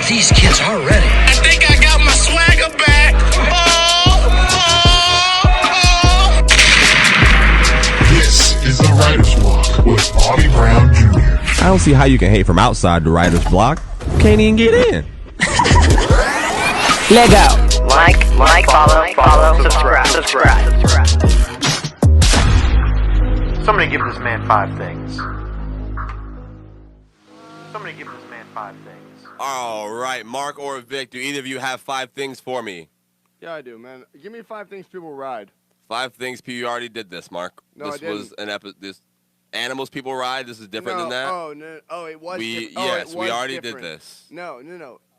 These kids are ready. I think I got my swagger back. This is the Writer's Block with Bobby Brown Jr. I don't see how you can hate from outside the Writer's Block. Can't even get in. Let go. Like, follow, subscribe. Somebody give this man 5 things. Somebody give this man 5 things. All right, Mark or Vic, do either of you have 5 things for me? Yeah, I do, man. Give me 5 things people ride. 5 things people. You already did this, Mark. No, this I didn't. was an episode. This animals people ride. This is different than that. Oh no! Oh, it was. Yes, we already did this. No,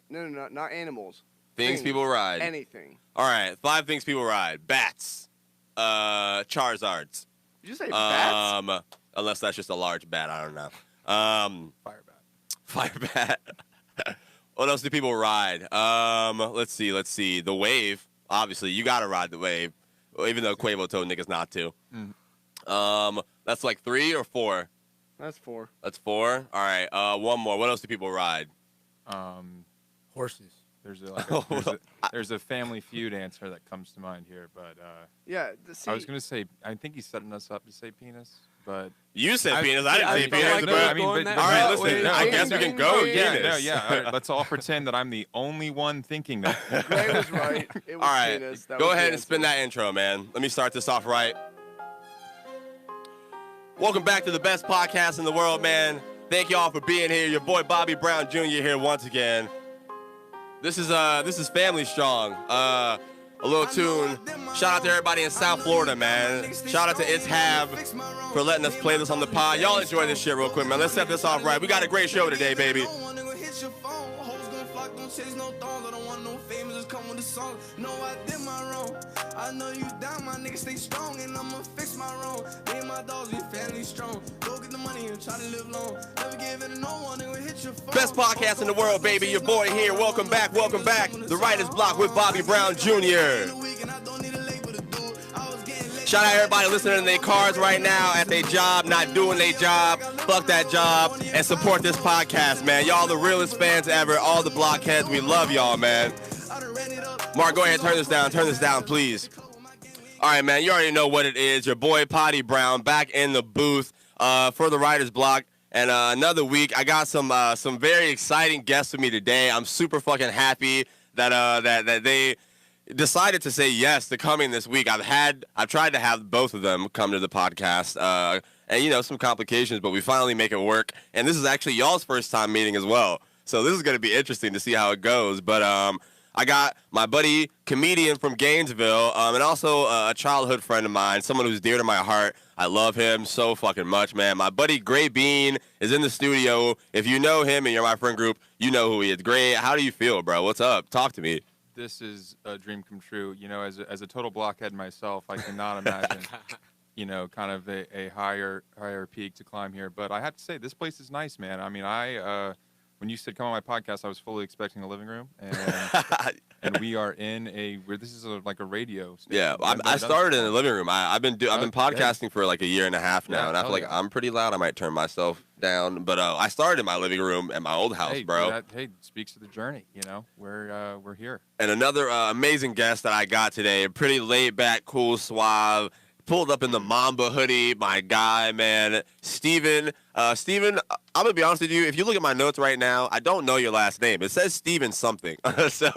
not animals. Things people ride. Anything. All right, 5 things people ride. Bats. Charizards. Did you say bats? Unless that's just a large bat, I don't know. Fire bat. What else do people ride? Let's see. The wave. Obviously, you gotta ride the wave, even though Quavo told niggas not to. That's like 3 or 4. That's 4. That's 4. All right. One more. What else do people ride? Horses. There's a Family Feud answer that comes to mind here, but yeah. I was gonna say I think he's setting us up to say penis, but you said penis. I didn't say penis. Like all right, listen. I guess we can go. Penis. All right, let's all pretend that I'm the only one thinking that. Gray was right. It was all right, penis. go ahead and spin that intro, man. Let me start this off right. Welcome back to the best podcast in the world, man. Thank y'all for being here. Your boy Bobby Brown Jr. here once again. This is Family Strong. A little tune. Shout out to everybody in South Florida, man. Shout out to It's Have for letting us play this on the pod. Y'all enjoy this shit real quick, man. Let's set this off right. We got a great show today, baby. I know you down, my niggas stay strong, and I'ma fix my wrong. Me and my dogs, we family strong. Go get the money and try to live long. Never give it to no one, and we hit your phone. Best podcast in the world, baby. Your boy here. Welcome back. The Writer's Block with Bobby Brown Jr. Shout out everybody listening in their cars right now, at their job, not doing their job. Fuck that job, and support this podcast, man. Y'all the realest fans ever. All the blockheads, we love y'all, man. Mark, go ahead and turn this down. Turn this down, please. All right, man, you already know what it is. Your boy, Potty Brown, back in the booth for the Writer's Block. And another week, I got some very exciting guests with me today. I'm super fucking happy that they decided to say yes to coming this week. I've tried to have both of them come to the podcast. And, some complications, but we finally make it work. And this is actually y'all's first time meeting as well. So this is going to be interesting to see how it goes. But I got my buddy, comedian from Gainesville, and also a childhood friend of mine, someone who's dear to my heart. I love him so fucking much, man. My buddy, Gray Bean, is in the studio. If you know him and you're my friend group, you know who he is. Gray, how do you feel, bro? What's up? Talk to me. This is a dream come true. As a total blockhead myself, I cannot imagine, kind of a higher peak to climb here. But I have to say, this place is nice, man. I mean, when you said come on my podcast, I was fully expecting a living room, and we are in this is like a radio station. Yeah, I started in the living room. I've been podcasting for like a year and a half now, and I feel like I'm pretty loud. I might turn myself down, but I started in my living room at my old house, bro. That speaks to the journey. We're here. And another amazing guest that I got today, pretty laid back, cool, suave. Pulled up in the Mamba hoodie, my guy, man. Stephen, I'm going to be honest with you. If you look at my notes right now, I don't know your last name. It says Stephen something. So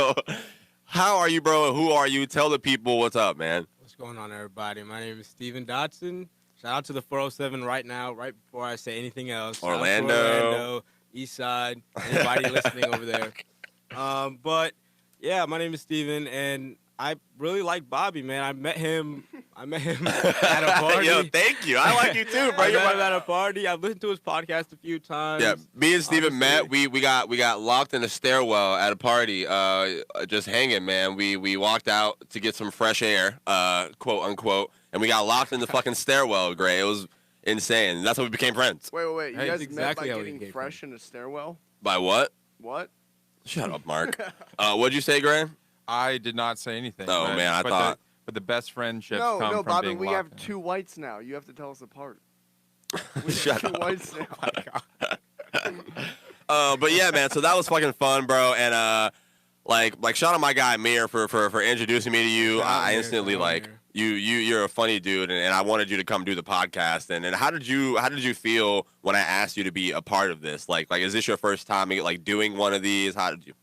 how are you, bro? Who are you? Tell the people what's up, man. What's going on, everybody? My name is Stephen Dodson. Shout out to the 407 right now, right before I say anything else. Orlando, East Side, anybody listening over there. But, yeah, my name is Stephen, and I really like Bobby, man. I met him at a party. Yo, thank you. I like you too, bro. I met him at a party. I've listened to his podcast a few times. Yeah, me and Steven met. We got locked in a stairwell at a party, just hanging, man. We walked out to get some fresh air, quote unquote, and we got locked in the fucking stairwell, Gray. It was insane. That's how we became friends. Wait. You guys exactly met by getting fresh in a stairwell? By what? What? Shut up, Mark. What'd you say, Gray? I did not say anything. Oh, man, I thought. But the best friendships come No, from Bobby, being we locked have in. 2 whites now. You have to tell us apart. We Shut have 2 up. whites now. But yeah, man. So that was fucking fun, bro. And like shout out my guy Mir for introducing me to you. I instantly like you're a funny dude, and I wanted you to come do the podcast. And how did you feel when I asked you to be a part of this? Like is this your first time like doing one of these? How did you?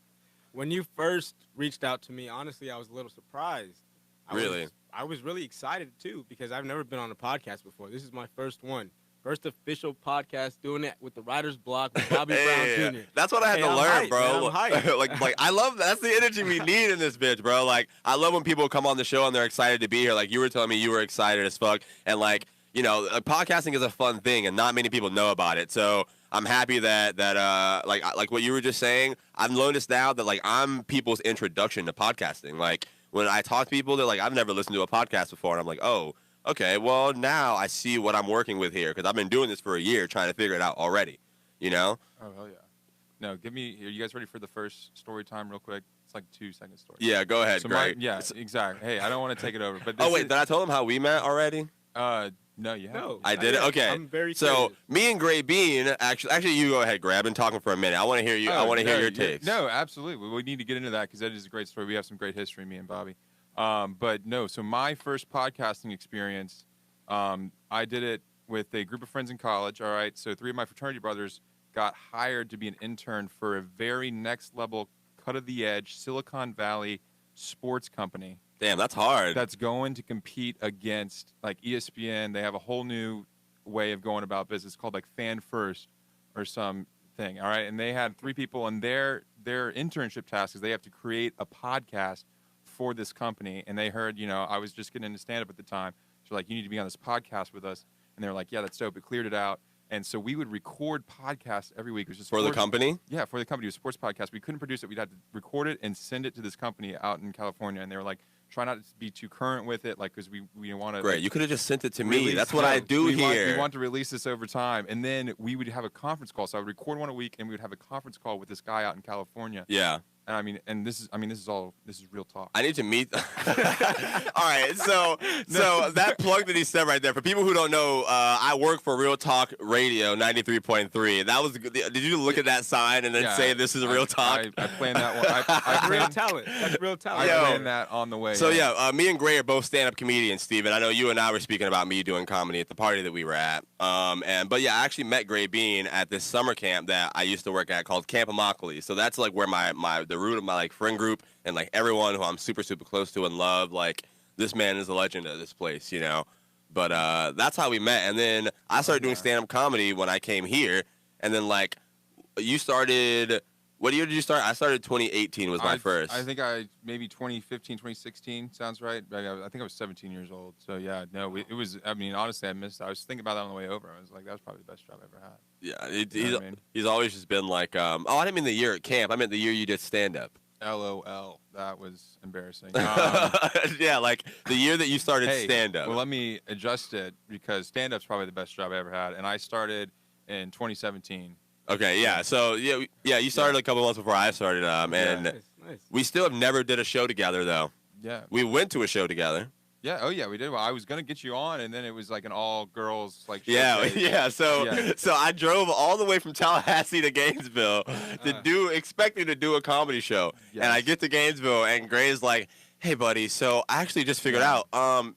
When you first reached out to me, honestly, I was a little surprised. I was really excited too because I've never been on a podcast before. This is my first one. First official podcast doing it with the Writer's Block with Bobby Brown Jr. That's what I had to learn, hyped, bro. Man, I'm hyped. like I love that's the energy we need in this bitch, bro. Like I love when people come on the show and they're excited to be here. Like you were telling me you were excited as fuck, and like podcasting is a fun thing, and not many people know about it. So I'm happy that like what you were just saying. I've noticed now that like I'm people's introduction to podcasting. Like when I talk to people, they're like, I've never listened to a podcast before, and I'm like, oh. Okay, well, now I see what I'm working with here because I've been doing this for a year trying to figure it out already, you know? Oh, hell yeah. No, are you guys ready for the first story time real quick? It's like 2-second story. Yeah, go ahead, Greg. Yeah, exactly. Hey, I don't want to take it over. But did I tell them how we met already? No, you haven't. No, I did it? Okay. I'm very so, curious. me and Gray Bean, actually, you go ahead, Greg. I've been talking for a minute. I want to hear you. I want to hear your takes. No, absolutely. We need to get into that because that is a great story. We have some great history, me and Bobby. But no, so my first podcasting experience, I did it with a group of friends in college, all right? So 3 of my fraternity brothers got hired to be an intern for a very next level, cut-of-the-edge, Silicon Valley sports company. Damn, that's hard. That's going to compete against, like, ESPN. They have a whole new way of going about business called, like, Fan First or something, all right? And they had 3 people, and their internship task is they have to create a podcast for this company. And they heard, I was just getting into stand-up at the time. So like, you need to be on this podcast with us. And they were like, yeah, that's dope. It cleared it out. And so we would record podcasts every week. It was just for the company? Yeah, for the company. It was a sports podcast. We couldn't produce it. We'd have to record it and send it to this company out in California. And they were like, try not to be too current with it, like, because we want to. Great. You could have just sent it to me. That's what I do here. We want to release this over time. And then we would have a conference call. So I would record one a week, and we would have a conference call with this guy out in California. Yeah. And this is real talk. I need to meet. All right, so that plug that he said right there. For people who don't know, I work for Real Talk Radio 93.3. That was. Did you look at that sign and then say this is Real Talk? I planned that one. I real talent. That's real talent. I planned that on the way. So me and Gray are both stand-up comedians, Steven. I know you and I were speaking about me doing comedy at the party that we were at. I actually met Gray Bean at this summer camp that I used to work at called Camp Immokalee. So that's like where the root of my like friend group and like everyone who I'm super super close to and love, like this man is a legend of this place, but that's how we met. And then I started doing stand-up comedy when I came here, and then like you started. What year did you start? I started 2018 was my first. I think maybe 2015, 2016 sounds right. I think I was 17 years old. So yeah, no, it was. I mean, honestly, I was thinking about that on the way over. I was like, that was probably the best job I ever had. Yeah, he's always just been like, I didn't mean the year at camp. I meant the year you did stand-up. LOL. That was embarrassing. Yeah, like the year that you started stand-up. Well, let me adjust it because stand-up's probably the best job I ever had, and I started in 2017. Okay, yeah. So you started a couple months before I started, and Nice. we still have never did a show together though. Yeah. We went to a show together. Yeah. Oh yeah, we did. Well, I was gonna get you on, and then it was like an all-girls like. Yeah. So I drove all the way from Tallahassee to Gainesville expecting to do a comedy show, and I get to Gainesville, and Gray's like, "Hey, buddy, so I actually just figured out,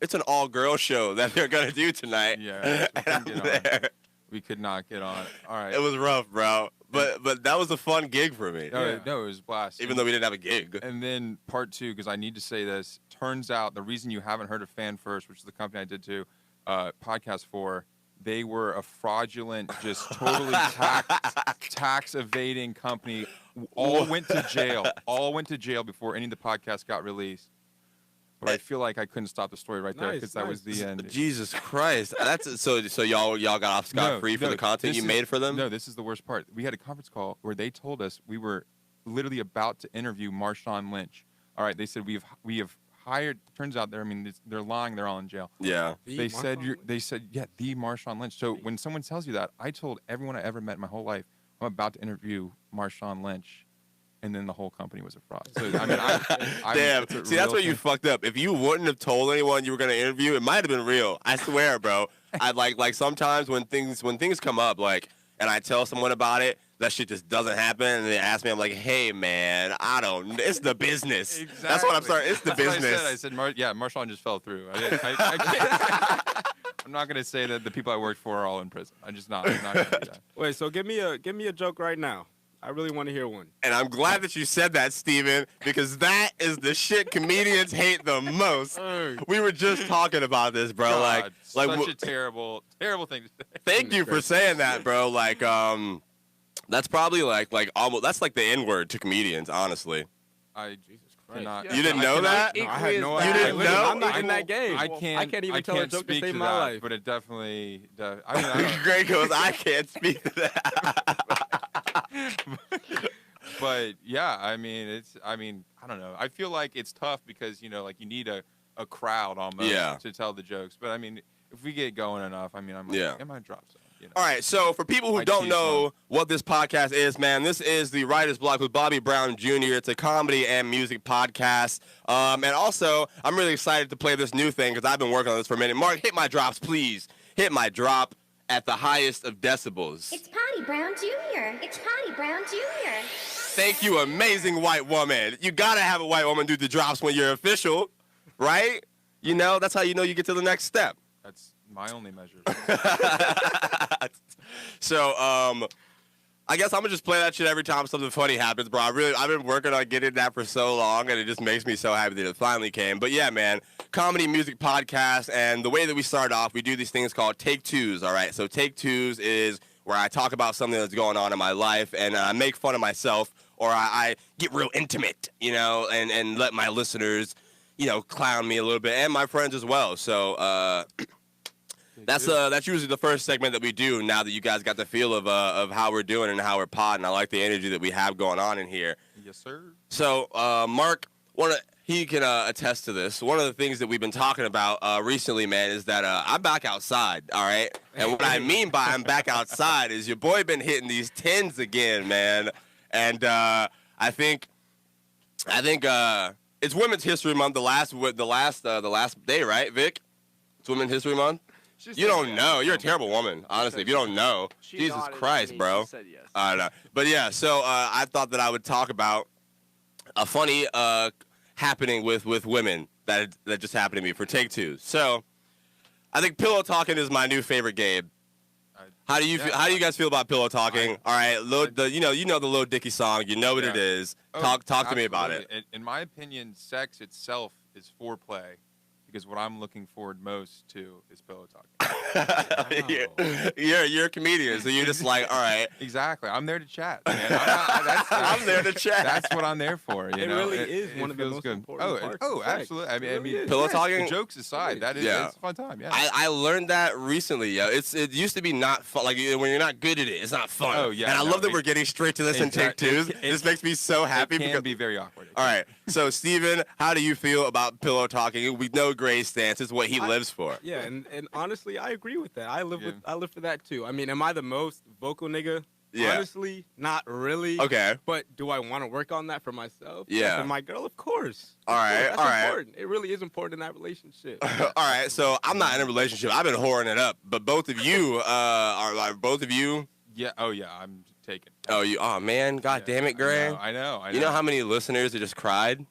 it's an all-girls show that they're gonna do tonight." Yeah. And I'm there. We could not get on. All right. It was rough, bro. But that was a fun gig for me. No, it was a blast. Even though we didn't have a gig. And then part 2, because I need to say this, turns out the reason you haven't heard of Fan First, which is the company I did too, podcast for, they were a fraudulent, just totally tax evading company. All went to jail before any of the podcasts got released. But I feel like I couldn't stop the story right there because that was the end. Jesus Christ! That's so y'all got off scot-free for the content you made for them. No, this is the worst part. We had a conference call where they told us we were literally about to interview Marshawn Lynch. All right, they said we have hired. Turns out they're lying. They're all in jail. Yeah. They said the Marshawn Lynch. So when someone tells you that, I told everyone I ever met in my whole life I'm about to interview Marshawn Lynch. And then the whole company was a fraud. So, I mean, damn. See, that's where you fucked up. If you wouldn't have told anyone you were going to interview, it might have been real. I swear, bro. I like sometimes when things come up, like, and I tell someone about it, that shit just doesn't happen, and they ask me, I'm like, hey man, it's the business. Exactly. That's what I'm starting. It's the That's business. What I said, Marshawn just fell through. I can't. I'm not gonna say that the people I worked for are all in prison. I'm not gonna do that. Wait, so give me a joke right now. I really want to hear one. And I'm glad that you said that, Steven, because that is the shit comedians hate the most. We were just talking about this, bro. God, like such a terrible thing to say. Thank you for saying that, bro. Like, that's probably like almost that's like the N-word to comedians, honestly. Jesus Christ. You didn't know that? No, I had no You idea. didn't know? I'm not in that game. I can't even tell a joke to speak save to my that, life. but it definitely. I don't Greg goes, I can't speak to that. But yeah, I don't know. I feel like it's tough because like you need a crowd almost to tell the jokes. But I mean, if we get going enough, I'm like, it might drop some. All right, so for people who don't know what this podcast is, man, this is the Writer's Block with Bobby Brown Jr. It's a comedy and music podcast. And also, I'm really excited to play this new thing because I've been working on this for a minute. Mark, hit my drops, please. Hit my drop at the highest of decibels. It's Potty Brown Jr. It's Potty Brown Jr. Thank you, amazing white woman. You got to have a white woman do the drops when you're official, right? That's how you know you get to the next step. That's my only measure. So, I guess I'm gonna just play that shit every time something funny happens, bro. I've been working on getting that for so long, and it just makes me so happy that it finally came. But yeah, man, comedy, music, podcast, and the way that we start off, we do these things called Take Twos, all right? So Take Twos is where I talk about something that's going on in my life, and I make fun of myself, or I get real intimate, and let my listeners, clown me a little bit, and my friends as well. So, that's usually the first segment that we do now that you guys got the feel of how we're doing and how we're podding. I like the energy that we have going on in here. Yes, sir. So, Mark, he can attest to this. One of the things that we've been talking about recently, man, is that I'm back outside, all right? And what I mean by I'm back outside is your boy been hitting these 10s again, man. And I think it's Women's History Month, the last day, right, Vic? It's Women's History Month. You don't know. You're a terrible woman, honestly. If you don't know, Jesus Christ, bro. She said yes. I know. But yeah, so I thought that I would talk about a funny happening with women that just happened to me for Take Two. So I think pillow talking is my new favorite game. How do you guys feel about pillow talking? All right, you know the Lil Dicky song. You know what it is. Talk to me about it. In my opinion, sex itself is foreplay. Because what I'm looking forward most to is pillow talking. You're a comedian, so you're just like, all right. Exactly. I'm there to chat, man. I'm there to chat. That's what I'm there for. It really is one of the most important parts. Oh, absolutely. I mean, pillow talking. Jokes aside, that is it's a fun time. Yeah. I learned that recently. Yeah, it used to be not fun. Like when you're not good at it, it's not fun. Oh yeah. And I love that we're getting straight to this in Take Twos. This makes me so happy. It can be very awkward. All right. So Steven, how do you feel about pillow talking? We know Gray's stance is what he lives for. Yeah, and honestly, I agree with that. I live for that too. I mean, am I the most vocal nigga? Yeah. Honestly, not really. Okay. But do I want to work on that for myself? Yeah. For my girl, of course. All right. That's important. It really is important in that relationship. All right. So I'm not in a relationship. I've been whoring it up. But both of you are both of you. Yeah. Oh yeah. I'm taken. Oh you. Oh man. God damn it, Gray. I know. You know how many listeners that just cried?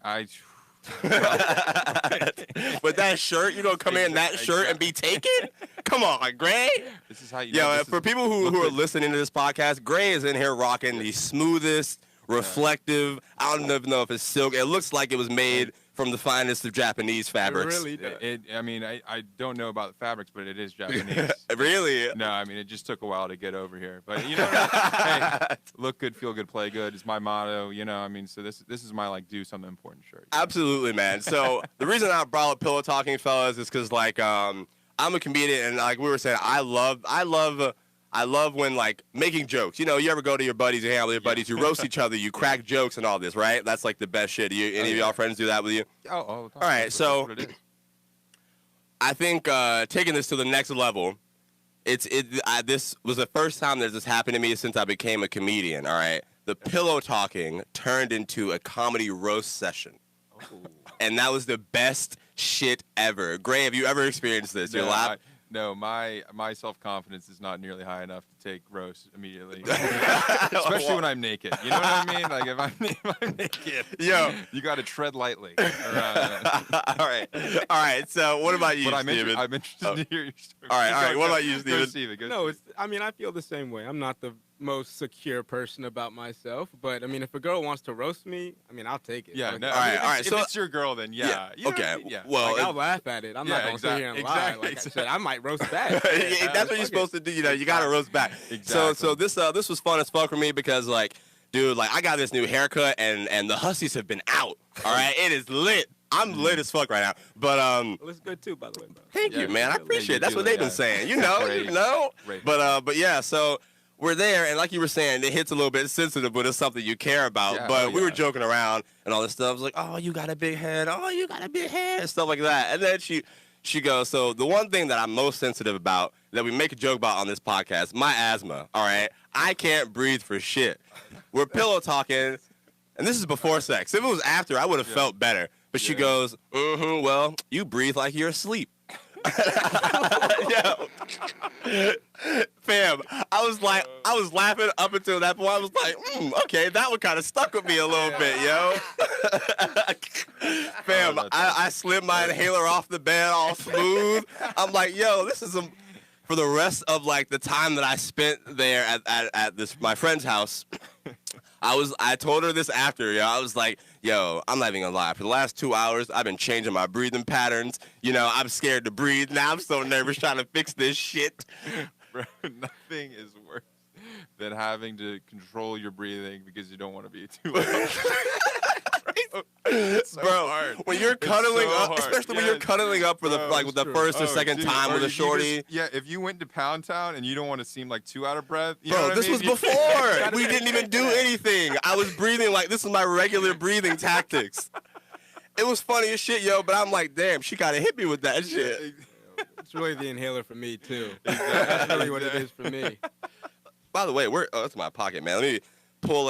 But that shirt, you gonna come in that shirt and be taken? Come on, Gray. This is how you. Yeah, for people who are listening to this podcast, Gray is in here rocking the smoothest, reflective. I don't even know if it's silk. It looks like it was made from the finest of Japanese fabrics. It really does. I mean, I don't know about the fabrics, but it is Japanese. Really? No, I mean, it just took a while to get over here. But, you know, hey, look good, feel good, play good is my motto, you know. I mean, so this is my, like, do something important shirt. Absolutely, man. So the reason I brought up pillow talking, fellas, is because, like, I'm a comedian, and like we were saying, I love when, like, making jokes. You know, you ever go to your buddies, you hang out with your buddies, you roast each other, you crack jokes and all this, right? That's, like, the best shit. Any of y'all friends do that with you? Oh, all the time. All right, That's so what it is. I think taking this to the next level, this was the first time that this happened to me since I became a comedian, all right? The pillow talking turned into a comedy roast session. Oh. And that was the best shit ever. Gray, have you ever experienced this? You're No, my self-confidence is not nearly high enough to take roast immediately. Especially when I'm naked. You know what I mean? Like, if I'm naked, Yo. you got to tread lightly around All right. So what about you, But Steven? I'm interested to hear your story. All right. What about you, Go, Steven? Steven. No, I mean, I feel the same way. I'm not the most secure person about myself, but I mean, if a girl wants to roast me, I mean, I'll take it. Yeah, Like, no, all I mean, right. If So it's your girl, then yeah. You know what I Okay. mean? Yeah. Well, Like, I'll laugh at it. I'm not gonna sit here and lie. Like I said, I might roast back. yeah, that's what you're supposed to do. You know, you got to roast back. Exactly. So this was fun as fuck for me because like, dude, like I got this new haircut and the hussies have been out. All right, it is lit. I'm lit as fuck right now. But Well, it's good too, by the way, bro. thank you, man. I appreciate it. That's do what it, they've been yeah. saying. You know. Great. But yeah, so we're there, and like you were saying, it hits a little bit sensitive, but it's something you care about. Yeah, but oh, we were yeah. joking around and all this stuff. I was like, oh, you got a big head. Oh, you got a big head, and stuff like that. And then she goes, so the one thing that I'm most sensitive about that we make a joke about on this podcast, my asthma. All right, I can't breathe for shit. We're pillow talking, and this is before sex. If it was after, I would have felt better. But she goes, well, you breathe like you're asleep. Yo. Fam, I was laughing up until that point. I was like, okay, that one kind of stuck with me a little bit, yo. Fam, I slid my inhaler off the bed all smooth. I'm like, yo, this is for the rest of like the time that I spent there at this my friend's house. I told her this after, yo. I was like, yo, I'm not even gonna lie. For the last 2 hours, I've been changing my breathing patterns. You know, I'm scared to breathe. Now I'm so nervous trying to fix this shit. Bro, nothing is worse than having to control your breathing because you don't want to be too loud. It's so Bro, hard. when you're It's cuddling so up, hard. especially when you're Yes. cuddling up for the Oh, like with the true. first or second dude, time or with a if you shorty. if you went to Pound Town and you don't want to seem like too out of breath, you know Bro, what this I mean? was before. We didn't even do anything. I was breathing like this is my regular breathing tactics. It was funny as shit, yo, but I'm like, damn, she kind of hit me with that shit. It's really the inhaler for me too. That's really what it is for me. By the way, that's my pocket, man. Let me pull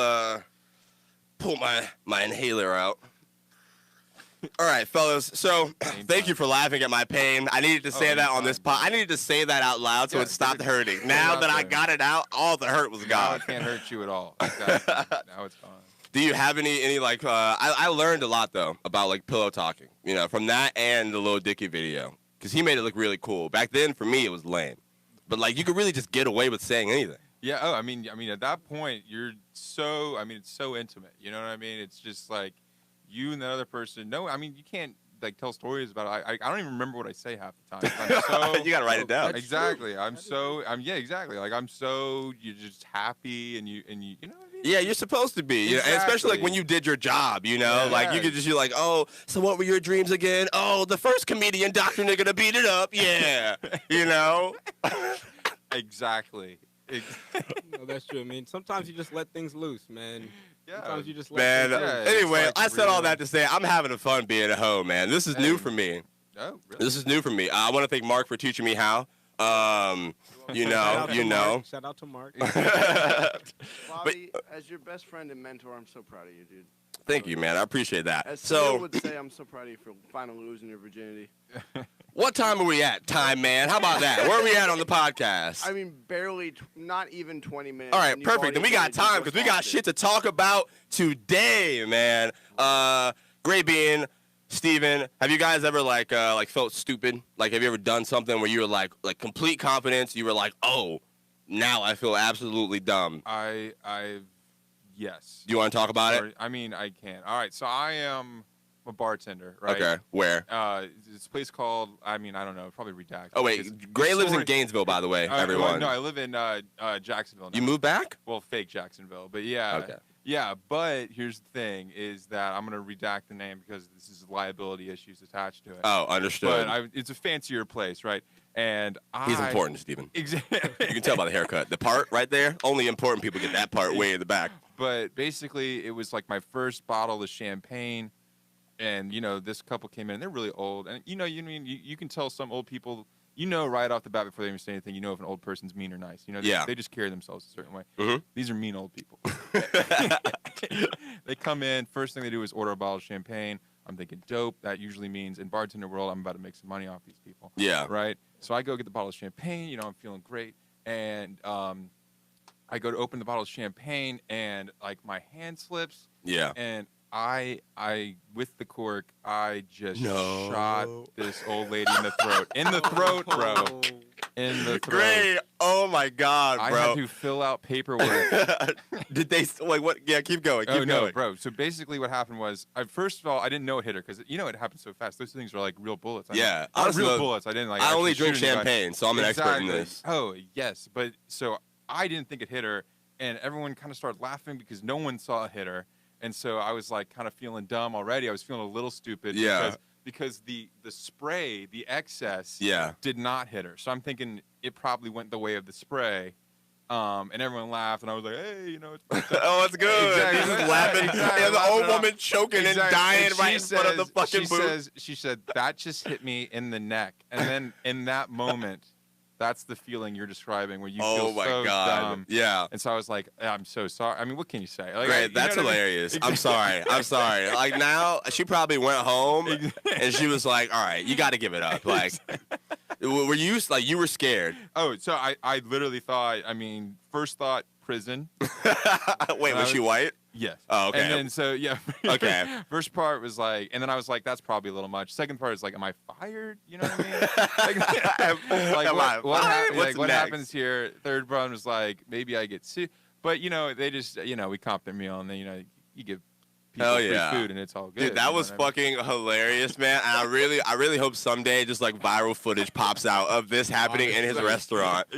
my inhaler out. All right, fellas. So, thank you for laughing at my pain. I needed to say that on this pod. I needed to say that out loud so it stopped hurting. Now that I got it out, all the hurt was Now gone. it can't hurt you at all. Exactly. Now it's gone. Do you have any like? I learned a lot though about like pillow talking. You know, from that and the Lil Dicky video because he made it look really cool. Back then, for me, it was lame. But like, you could really just get away with saying anything. Yeah. Oh, I mean, at that point, you're so. I mean, it's so intimate. You know what I mean? It's just like you and the other person. No, I mean, you can't like tell stories about it. I don't even remember what I say half the time. I'm so, You gotta write it down. Exactly. Yeah, exactly. Like you're just happy and you know what I mean? Yeah, you're supposed to be. You know, and especially like when you did your job, you know, Yeah. like you could just be like, oh, so what were your dreams again? Oh, the first comedian doctor nigga to beat it up. Yeah, you know. Exactly. No, that's true. I mean, sometimes you just let things loose, man. Yeah. Sometimes you just let Man, things loose. Yeah, it's anyway, like I said all real. that to say I'm having fun being at home, man. This is new for me. Oh, really? This is new for me. I want to thank Mark for teaching me how. You know. Shout out to Mark. Bobby, as your best friend and mentor, I'm so proud of you, dude. Thank you, man. I appreciate that. As Theo So, would say, I'm so proud of you for finally losing your virginity. what time are we at? Time, man. How about that? Where are we at on the podcast? I mean, barely, not even 20 minutes. All right, and you've perfect. Then we already got time because we got shit to talk about today, man. Gray Bean, Steven, have you guys ever like felt stupid? Like, have you ever done something where you were like complete confidence? You were like, oh, now I feel absolutely dumb. Yes. Do you want to talk about it? I mean, I can. All right. So I am a bartender, right? Okay. Where? It's a place called, I don't know, probably Redacted. Oh wait, Gray lives in Gainesville, by the way. Everyone. No, I live in Jacksonville now. You moved back? Well, fake Jacksonville, but yeah. Okay. Yeah, but here's the thing: is that I'm gonna redact the name because this is liability issues attached to it. Oh, understood. But it's a fancier place, right? And He's important, Steven. Exactly. You can tell by the haircut. The part right there, only important people get that part way in the back. But basically, it was like my first bottle of champagne, and this couple came in. And they're really old, and you can tell some old people. Right off the bat before they even say anything, if an old person's mean or nice. They just carry themselves a certain way. Mm-hmm. These are mean old people. They come in, first thing they do is order a bottle of champagne. I'm thinking, dope. That usually means in bartender world, I'm about to make some money off these people. Yeah. Right? So I go get the bottle of champagne. I'm feeling great, and I go to open the bottle of champagne, and like my hand slips. Yeah. And I with the cork, I just shot this old lady in the throat. In the throat, bro. In the throat. Great. Oh my God, bro. I had to fill out paperwork. Did they like what? Yeah, keep going. Keep going. No, bro. So basically, what happened was, first of all, I didn't know it hit her because it happened so fast. Those things are like real bullets. Honestly, real bullets. I didn't like. I only drink champagne, so I'm an expert in this. Oh yes, but so I didn't think it hit her, and everyone kind of started laughing because no one saw it hit her, and so I was like kind of feeling dumb already. I was feeling a little stupid. Yeah. Because the spray, the excess, did not hit her. So I'm thinking it probably went the way of the spray. And everyone laughed, and I was like, hey, it's oh, it's good. Exactly. He's just laughing. Exactly. Yeah, the old woman choking and dying right in front of the fucking booth. She said, that just hit me in the neck. And then in that moment, that's the feeling you're describing where you feel so dumb. Yeah. And so I was like, I'm so sorry. I mean, what can you say? Like, Great. That's hilarious. I mean? I'm sorry. I'm sorry. Like now, she probably went home and she was like, all right, you got to give it up. Like, were you like, you were scared? Oh, so I literally thought, first thought, prison. Wait, was she white? Yes. Oh, okay. And then so okay. First part was like, and then I was like, that's probably a little much. Second part is like, am I fired? You know what I mean? like, what happens here? Third part was like, maybe I get sued. But they just we comped their meal, and then you give people free food, and it's all good. Dude, that was fucking hilarious, man. And I really hope someday just like viral footage pops out of this happening in his restaurant.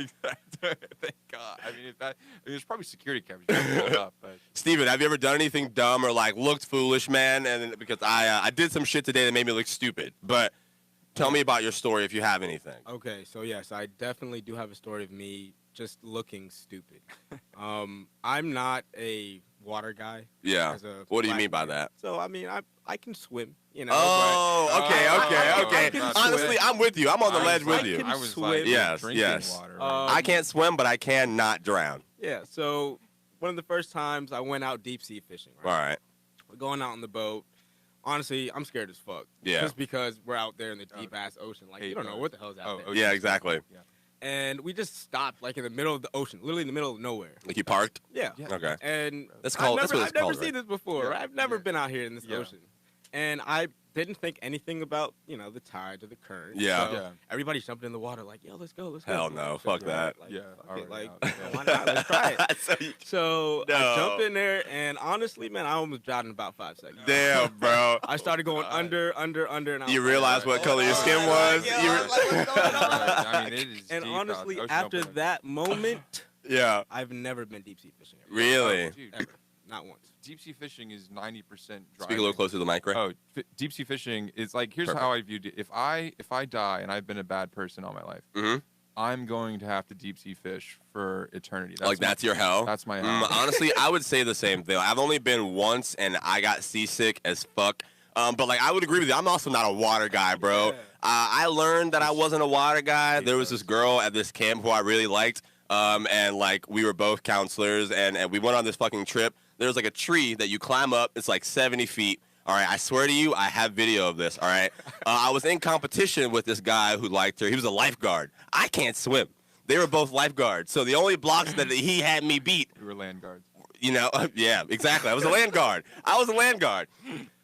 Thank God. There's probably security cameras up. But. Steven, have you ever done anything dumb or like looked foolish, man? And because I did some shit today that made me look stupid. But tell me about your story if you have anything. Okay, so yes, I definitely do have a story of me just looking stupid. I'm not a water guy. Yeah. What do you mean by that? So I can swim. Oh, okay. Honestly, I'm with you. I'm on the ledge with you. I was swim. Like, drinking water. I can't swim, but I can not drown. Yeah. So one of the first times I went out deep sea fishing. Right? All right. We're going out on the boat. Honestly, I'm scared as fuck. Yeah. Just because we're out there in the deep ass ocean, like you don't know what the hell's out there. Yeah, exactly. Yeah. And we just stopped, like in the middle of the ocean, literally in the middle of nowhere. Like you parked? Yeah. Okay. And I've never seen this before. Right? I've never been out here in this ocean. And I didn't think anything about, the tide or the current. Yeah. So everybody jumped in the water like, yo, let's go. Hell no. Fuck that. Like, why not? Let's try it. So I jumped in there, and honestly, man, I almost drowned in about 5 seconds. Damn, bro. I started going under, and you realized what color your skin was? What's going on? It is and deep honestly, out. after that moment, I've never been deep sea fishing. Really? Ever. Not once. Deep sea fishing is 90% driving. Speak a little closer to the mic, right? Oh, deep sea fishing is like, here's how I viewed it. If I die and I've been a bad person all my life, I'm going to have to deep sea fish for eternity. That's your hell? That's my hell. Honestly, I would say the same thing. I've only been once, and I got seasick as fuck. But like, I would agree with you. I'm also not a water guy, bro. Yeah. I learned that I wasn't a water guy. There was this girl at this camp who I really liked. And like, we were both counselors, and we went on this fucking trip. There's like a tree that you climb up. It's like 70 feet. All right, I swear to you, I have video of this. All right, I was in competition with this guy who liked her. He was a lifeguard. I can't swim. They were both lifeguards. So the only blocks that he had me beat. We were land guards. Yeah, exactly. I was a land guard.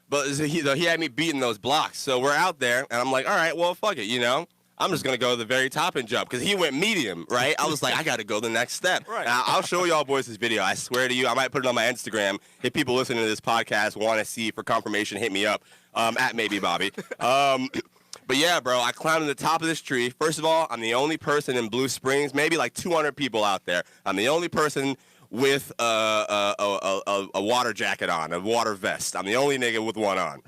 But he had me beating those blocks. So we're out there, and I'm like, all right, well, fuck it, I'm just going to go to the very top and jump because he went medium, right? I was like, I got to go the next step. Right. Now, I'll show y'all boys this video. I swear to you, I might put it on my Instagram. If people listening to this podcast want to see for confirmation, hit me up at maybe Bobby. But yeah, bro, I climbed to the top of this tree. First of all, I'm the only person in Blue Springs, maybe like 200 people out there. I'm the only person with a water jacket on, a water vest. I'm the only nigga with one on.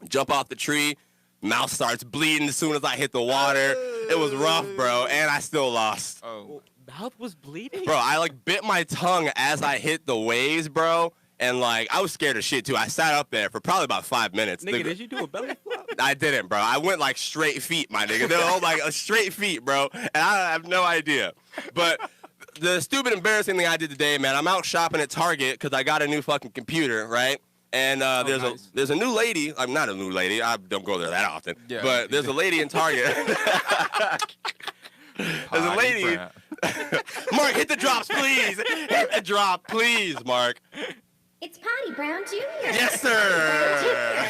Jump off the tree. Mouth starts bleeding as soon as I hit the water. It was rough, bro, and I still lost. Oh, mouth was bleeding? Bro, I like bit my tongue as I hit the waves, bro, and like I was scared of shit too. I sat up there for probably about 5 minutes. Nigga, did you do a belly flop? I didn't, bro. I went like straight feet, my nigga. They were all like straight feet, bro, and I have no idea. But the stupid, embarrassing thing I did today, man, I'm out shopping at Target because I got a new fucking computer, right? And there's a new lady. I'm not a new lady. I don't go there that often. Yeah, but there's a lady in Target. There's a lady. Mark, hit the drops, please. Hit the drop, please, Mark. It's Potty Brown Jr. Yes, sir.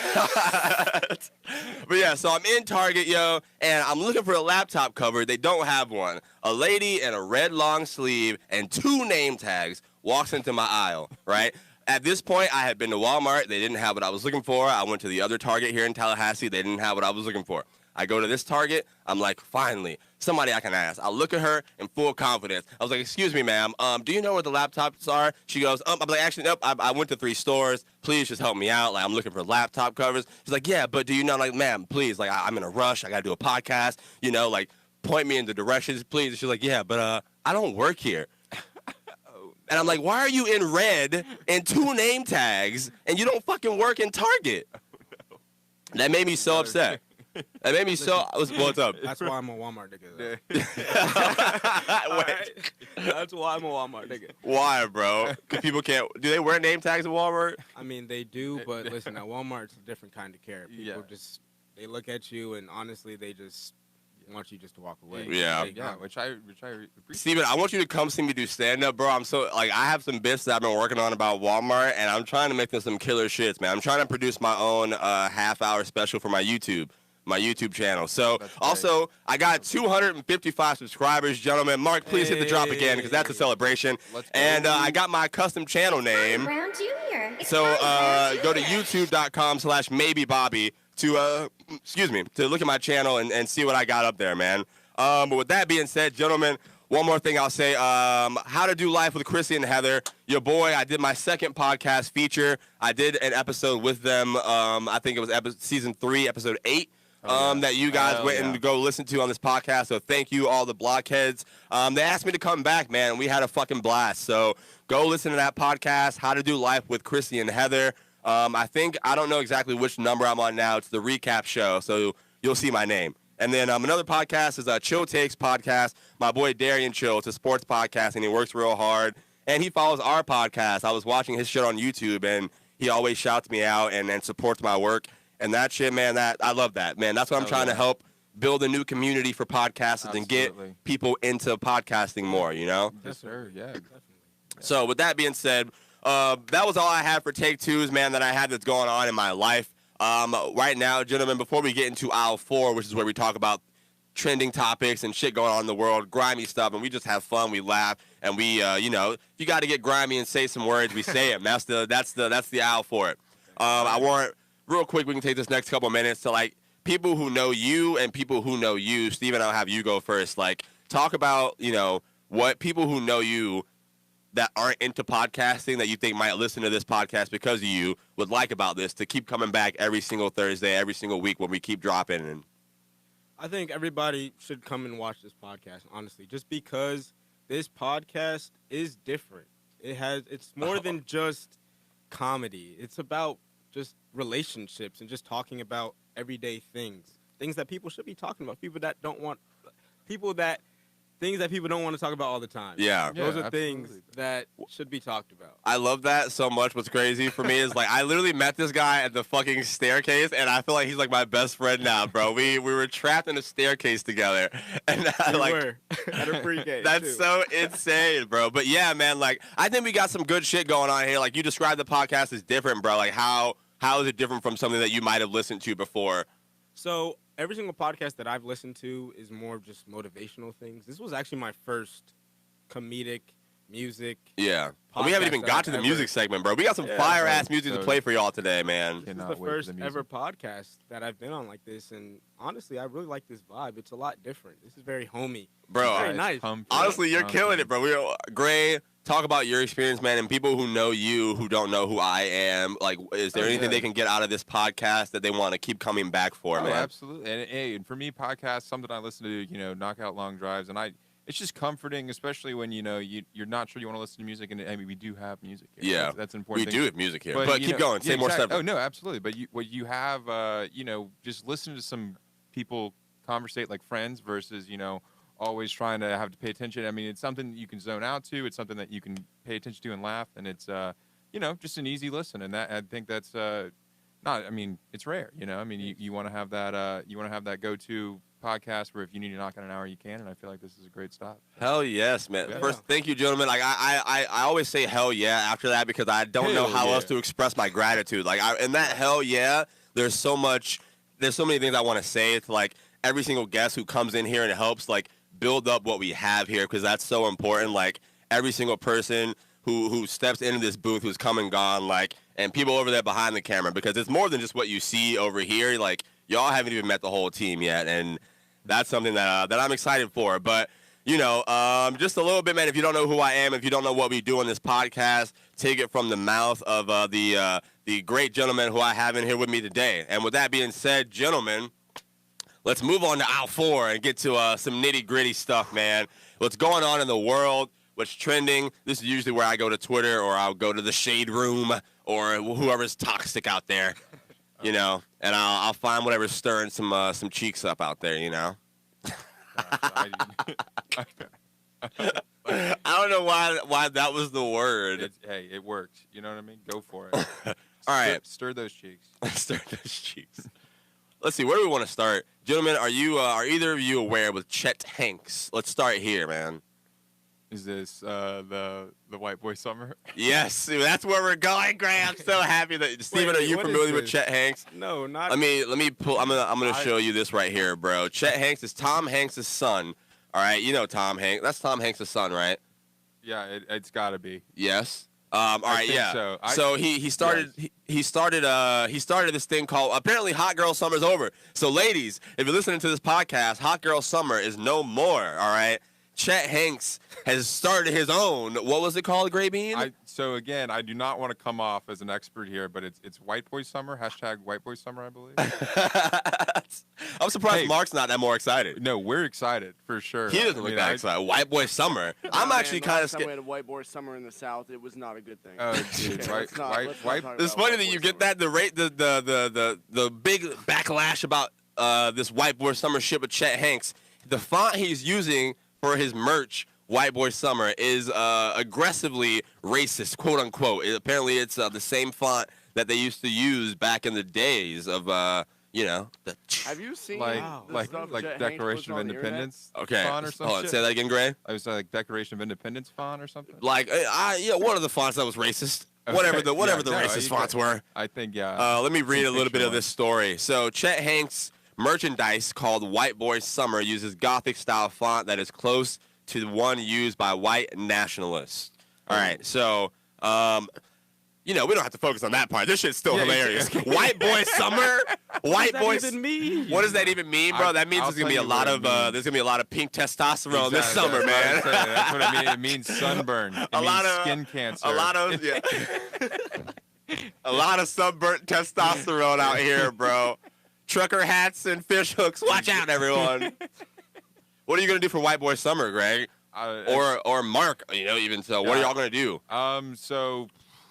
But yeah, so I'm in Target, yo, and I'm looking for a laptop cover. They don't have one. A lady in a red long sleeve and 2 name tags walks into my aisle, right? At this point, I had been to Walmart. They didn't have what I was looking for. I went to the other Target here in Tallahassee. They didn't have what I was looking for. I go to this Target. I'm like, finally, somebody I can ask. I look at her in full confidence. I was like, excuse me, ma'am. Do you know where the laptops are? She goes, I'm like, actually, nope. I went to 3 stores. Please just help me out. Like, I'm looking for laptop covers. She's like, yeah, but do you know, like, ma'am, please, like, I'm in a rush. I got to do a podcast. You know, like, point me in the directions, please. And she's like, yeah, but I don't work here. And I'm like, why are you in red and 2 name tags and you don't fucking work in Target? That made me so upset. That made me so. What's up? That's why I'm a Walmart nigga. Wait. That's why I'm a Walmart nigga. Why, bro? Because people can't. Do they wear name tags at Walmart? I mean, they do, but listen, at Walmart, it's a different kind of care. People they look at you, and honestly, they just want you just to walk away. Yeah. Which I appreciate. Steven, I want you to come see me do stand-up, bro. I'm so, like, I have some bits that I've been working on about Walmart, and I'm trying to make them some killer shits, man. I'm trying to produce my own half-hour special for my YouTube channel. So, also, I got 255 subscribers, gentlemen. Mark, please hit the drop again, because that's a celebration. And I got my custom channel name. Brown Jr. So, go to youtube.com/maybebobby to look at my channel and see what I got up there, man. But with that being said, gentlemen, one more thing I'll say. How to Do Life with Chrissy and Heather. Your boy, I did my second podcast feature. I did an episode with them. I think it was season 3, episode 8. That you guys went and go listen to on this podcast. So thank you, all the blockheads. They asked me to come back, man, and we had a fucking blast. So go listen to that podcast, How to Do Life with Chrissy and Heather. I don't know exactly which number I'm on now. It's the recap show, so you'll see my name. And then another podcast is Chill Takes podcast. My boy Darian Chill. It's a sports podcast, and he works real hard. And he follows our podcast. I was watching his shit on YouTube, and he always shouts me out and supports my work. And that shit, man, I love that, man. That's what I'm trying to help build a new community for podcasters and get people into podcasting more, you know? Yes, sir. Yeah, definitely. So with that being said, that was all I had for Take Twos, man, that I had that's going on in my life. Right now, gentlemen, before we get into aisle 4, which is where we talk about trending topics and shit going on in the world, grimy stuff, and we just have fun, we laugh, and we, if you got to get grimy and say some words, we say it. That's the aisle for it. I want, real quick, we can take this next couple minutes to, like, people who know you and people who know you. Steven, I'll have you go first. Like, talk about, what people who know you that aren't into podcasting that you think might listen to this podcast because of you would like about this to keep coming back every single Thursday, every single week when we keep dropping. And I think everybody should come and watch this podcast, honestly, just because this podcast is different. It's more than just comedy. It's about just relationships and just talking about everyday things that people should be talking about, things that people don't want to talk about all the time. Yeah. Those are things that should be talked about. I love that so much. What's crazy for me is, like, I literally met this guy at the fucking staircase, and I feel like he's, like, my best friend now, bro. We were trapped in a staircase together. And we were at a pre-game, that's too. so insane, bro. But, yeah, man, like, I think we got some good shit going on here. Like, you described the podcast as different, bro. Like, how is it different from something that you might have listened to before? So every single podcast that I've listened to is more of just motivational things. This was actually my first comedic music. Yeah. We haven't even got to the music segment, bro. We got some fire-ass music to play for y'all today, man. This is the first ever podcast that I've been on like this, and honestly, I really like this vibe. It's a lot different. This is very homey. Bro, very nice. Honestly, you're killing it, bro. Gray, talk about your experience, man, and people who know you who don't know who I am. Like, is there anything they can get out of this podcast that they want to keep coming back for, man? Absolutely. And for me, podcasts, something I listen to, knock out long drives, and it's just comforting, especially when, you're not sure you want to listen to music, and I mean, we do have music here. Yeah. That's an important thing. We do have music here. But keep going. Say more stuff. Oh, no, absolutely. But what you have, just listen to some people conversate like friends versus, always trying to have to pay attention. I mean, it's something you can zone out to. It's something that you can pay attention to and laugh. And it's, just an easy listen, and that I think that's not. I mean, it's rare. I mean, you want to have that go-to podcast where if you need to knock out an hour, you can, and I feel like this is a great stop. Hell yes, man. Yeah. First, thank you, gentlemen. Like I always say hell yeah after that because I don't know how else to express my gratitude. Like in that hell yeah, there's so many things I want to say to like every single guest who comes in here and helps like build up what we have here because that's so important. Like every single person who steps into this booth who's come and gone, like, and people over there behind the camera because it's more than just what you see over here. Like y'all haven't even met the whole team yet, and that's something that I'm excited for. But just a little bit, man. If you don't know who I am, if you don't know what we do on this podcast, take it from the mouth of the great gentleman who I have in here with me today. And with that being said, gentlemen, let's move on to aisle 4 and get to some nitty-gritty stuff, man. What's going on in the world? What's trending? This is usually where I go to Twitter or I'll go to the shade room or whoever's toxic out there, and I'll find whatever's stirring some cheeks up out there, I don't know why that was the word. Hey, it worked. You know what I mean? Go for it. All right. Stir those cheeks. Stir those cheeks. Let's see. Where do we want to start? Gentlemen, are either of you aware with Chet Hanks? Let's start here, man. Is this the White Boy Summer? Yes, that's where we're going, Gray. I'm so happy that Stephen. Are you familiar with Chet Hanks? No, not. Let me pull. I'm gonna show you this right here, bro. Chet Hanks is Tom Hanks' son. All right, you know Tom Hanks. That's Tom Hanks' son, right? Yeah, it's got to be. Yes. All right, yeah. So he started this thing called apparently Hot Girl Summer's over. So ladies, if you're listening to this podcast, Hot Girl Summer is no more. All right. Chet Hanks has started his own. What was it called, Gray Bean? So again, I do not want to come off as an expert here, but it's White Boy Summer, #White Boy Summer, I believe. I'm surprised Mark's not that more excited. No, we're excited for sure. He doesn't look that excited. White Boy Summer. I'm actually kind of scared. We had a White Boy Summer in the South. It was not a good thing. Oh, dude, It's funny that you get that the big backlash about this White Boy Summer shit with Chet Hanks. The font he's using for his merch, White Boy Summer, is aggressively racist, quote unquote. Apparently, it's the same font that they used to use back in the days of Have you seen like Declaration of Independence font or something? Hold on, say that again, Gray. I was like Declaration of Independence font or something. Like one of the fonts that was racist. Okay. Whatever the racist fonts were. I think let me read a little bit of this story. So Chet Hanks merchandise called White Boy Summer uses Gothic style font that is close to the one used by white nationalists. All right, so we don't have to focus on that part. This shit's still hilarious. White Boy Summer, White Boy. What does that even mean, bro? That means there's gonna be a lot of pink testosterone this summer, man. That's what it means. It means sunburn. It means skin cancer. A lot of sunburnt testosterone out here, bro. Trucker hats and fish hooks. Watch out, everyone. What are you gonna do for White Boy Summer, Greg? Or Mark? Even so, what are y'all gonna do? So.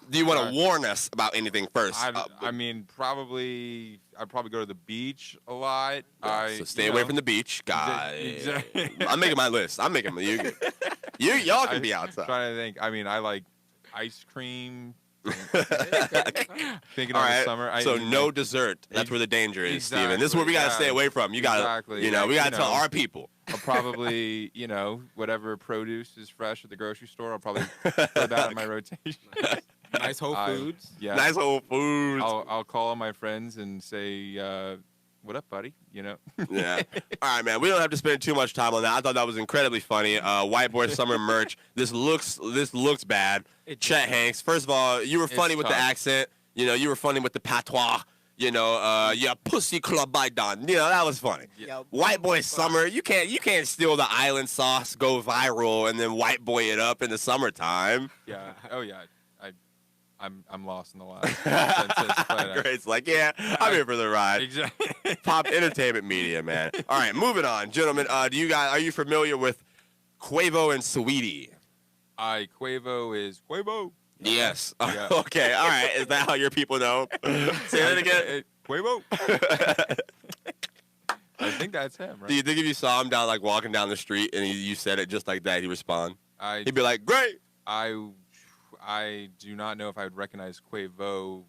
Do you want to warn us about anything first? I mean, I'd probably go to the beach a lot. So stay away from the beach, guys. Exactly. I'm making my list. I'm making y'all can be outside. I'm trying to think. I mean, I like ice cream. Thinking all of right. the summer. So no dessert. That's where the danger is, Steven. This is where we gotta stay away from. You gotta, we gotta tell our people. I'll probably, whatever produce is fresh at the grocery store, I'll probably throw that in my rotation. Nice Whole Foods. Yeah. Nice Whole Foods. I'll call all my friends and say, what up, buddy? Yeah. All right, man. We don't have to spend too much time on that. I thought that was incredibly funny. White Boy Summer merch. This looks bad. Chet Hanks. First of all, you were funny with the accent. You were funny with the patois. Pussy Club by Don. That was funny. Yeah. White Boy Summer. You can't steal the island sauce, go viral, and then white boy it up in the summertime. Yeah. Oh yeah. I'm lost in the line. Grace, like, I'm here for the ride. Exactly. Pop entertainment media, man. All right, moving on, gentlemen. Are you familiar with Quavo and Saweetie? Quavo is Quavo. Yes. Yeah. Okay. All right. Is that how your people know? Say that again. Quavo. I think that's him. Right? Do you think if you saw him walking down the street and you said it just like that, he'd respond? He'd be like, "Great." I do not know if I would recognize Quavo.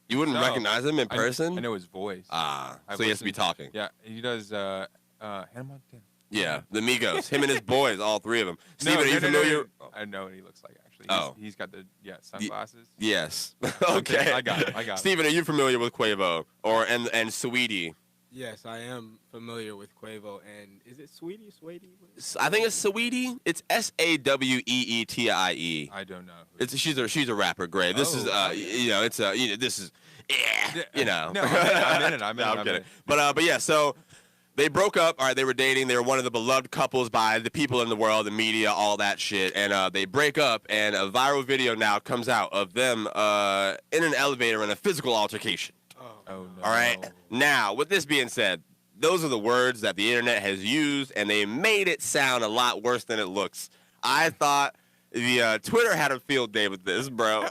You wouldn't recognize him in person? I know his voice. So he has to be talking. Yeah, he does. Hannah Montana. Yeah, the Migos. Him and his boys, all three of them. Steven, are you familiar? No. I know what he looks like, actually. He's got the sunglasses. Yes. Okay. I got it. Steven, are you familiar with Quavo and Saweetie? Yes, I am familiar with Quavo. And is it Saweetie? I think it's Saweetie. It's Saweetie. I don't know. She's a rapper, Gray. This is this is No, I'm in it. I'm kidding. But yeah, so they broke up. All right, they were dating. They were one of the beloved couples by the people in the world, the media, all that shit. And they break up, and a viral video now comes out of them in an elevator in a physical altercation. Oh, no. All right. Now, with this being said, those are the words that the internet has used, and they made it sound a lot worse than it looks. I thought the Twitter had a field day with this, bro.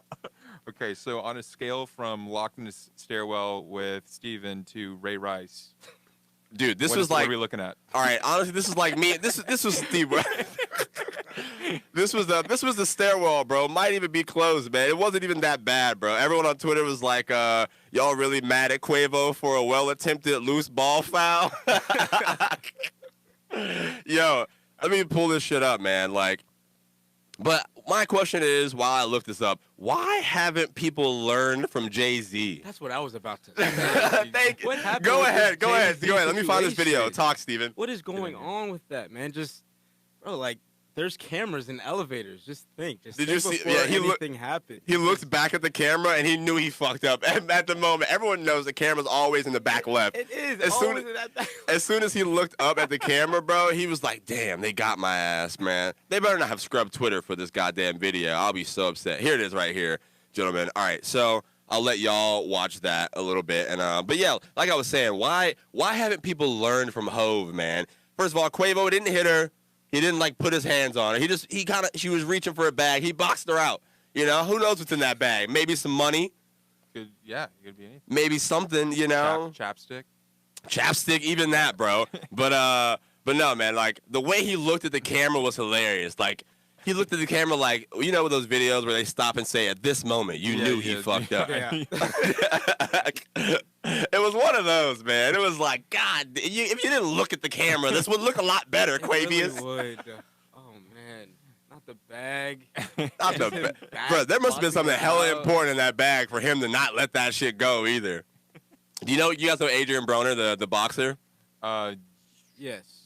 Okay, so on a scale from locked in a stairwell with Steven to Ray Rice, dude, this was what are we looking at? All right, honestly, this is like me. This was Steve. This was the stairwell, bro. Might even be closed, man. It wasn't even that bad, bro. Everyone on Twitter was like, y'all really mad at Quavo for a well-attempted loose ball foul? Yo, let me pull this shit up, man. But my question is, while I look this up, why haven't people learned from Jay-Z? That's what I was about to say. Thank you. What happened Go with ahead. this Jay-Z Let me find this video. situation? Talk, Steven. What is going on with that, man? Bro, there's cameras in elevators. Just think. Did you see? Before Yeah, anything happened. He looked back at the camera and he knew he fucked up. And at the moment, everyone knows the camera's always in the back left. It is. As soon as he looked up at the camera, bro, he was like, "Damn, they got my ass, man. They better not have scrubbed Twitter for this goddamn video. I'll be so upset." Here it is, right here, gentlemen. All right, so I'll let y'all watch that a little bit. And but yeah, like I was saying, why haven't people learned from Hove, man? First of all, Quavo didn't hit her. He didn't put his hands on her. She was reaching for a bag. He boxed her out. You know, who knows what's in that bag? Maybe some money. It could be anything. Maybe something, you know. Chapstick, even that, bro. But no, man. The way he looked at the camera was hilarious. He looked at the camera with those videos where they stop and say, "At this moment, you knew he fucked up." Yeah. It was one of those, man. It was like, God, if you didn't look at the camera, this would look a lot better, Quavius. It really would. Oh, man. Not the bag. Not the bag. Bro, there must have been something hella important in that bag for him to not let that shit go either. Do you guys know Adrian Broner, the boxer? Yes.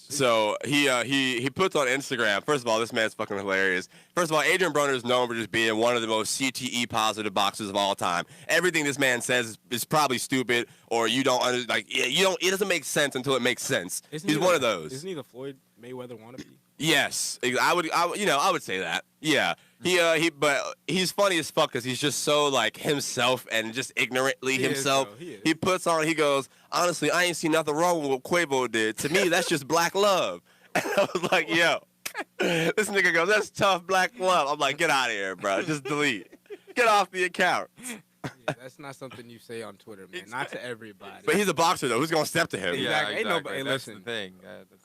So he puts on Instagram. First of all, this man's fucking hilarious. First of all, Adrian Broner is known for just being one of the most CTE positive boxers of all time. Everything this man says is probably stupid, or you don't it doesn't make sense until it makes sense. He's one of those. Isn't he the Floyd Mayweather wannabe? Yes, I would say that. Yeah, but he's funny as fuck because he's just so himself and just ignorantly himself. He puts on. He goes, honestly, I ain't seen nothing wrong with what Quavo did. To me, that's just black love. And I was like, yo, this nigga goes, that's tough black love. I'm like, get out of here, bro. Just delete. Get off the account. Yeah, that's not something you say on Twitter, man. Not to everybody. But he's a boxer though. Who's gonna step to him? Yeah, Ain't nobody. That's Listen. the thing.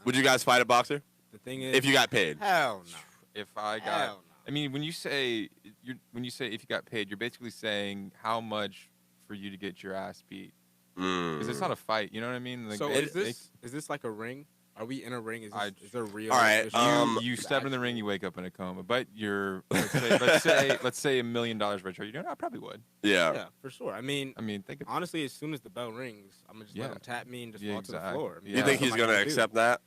Would you guys fight a boxer? The thing is, if you got paid. Hell no. If I got, Hell no. I mean, when you say if you got paid, you're basically saying how much for you to get your ass beat. Because it's not a fight. You know what I mean? So is this like a ring? Are we in a ring? Is there real? All right. You step in the ring, you wake up in a coma. But you're let's say $1 million retro. You know, I probably would. Yeah, for sure. I mean, think honestly, as soon as the bell rings, I'm gonna just let him tap me and just fall to the floor. I mean, you think he's gonna accept that?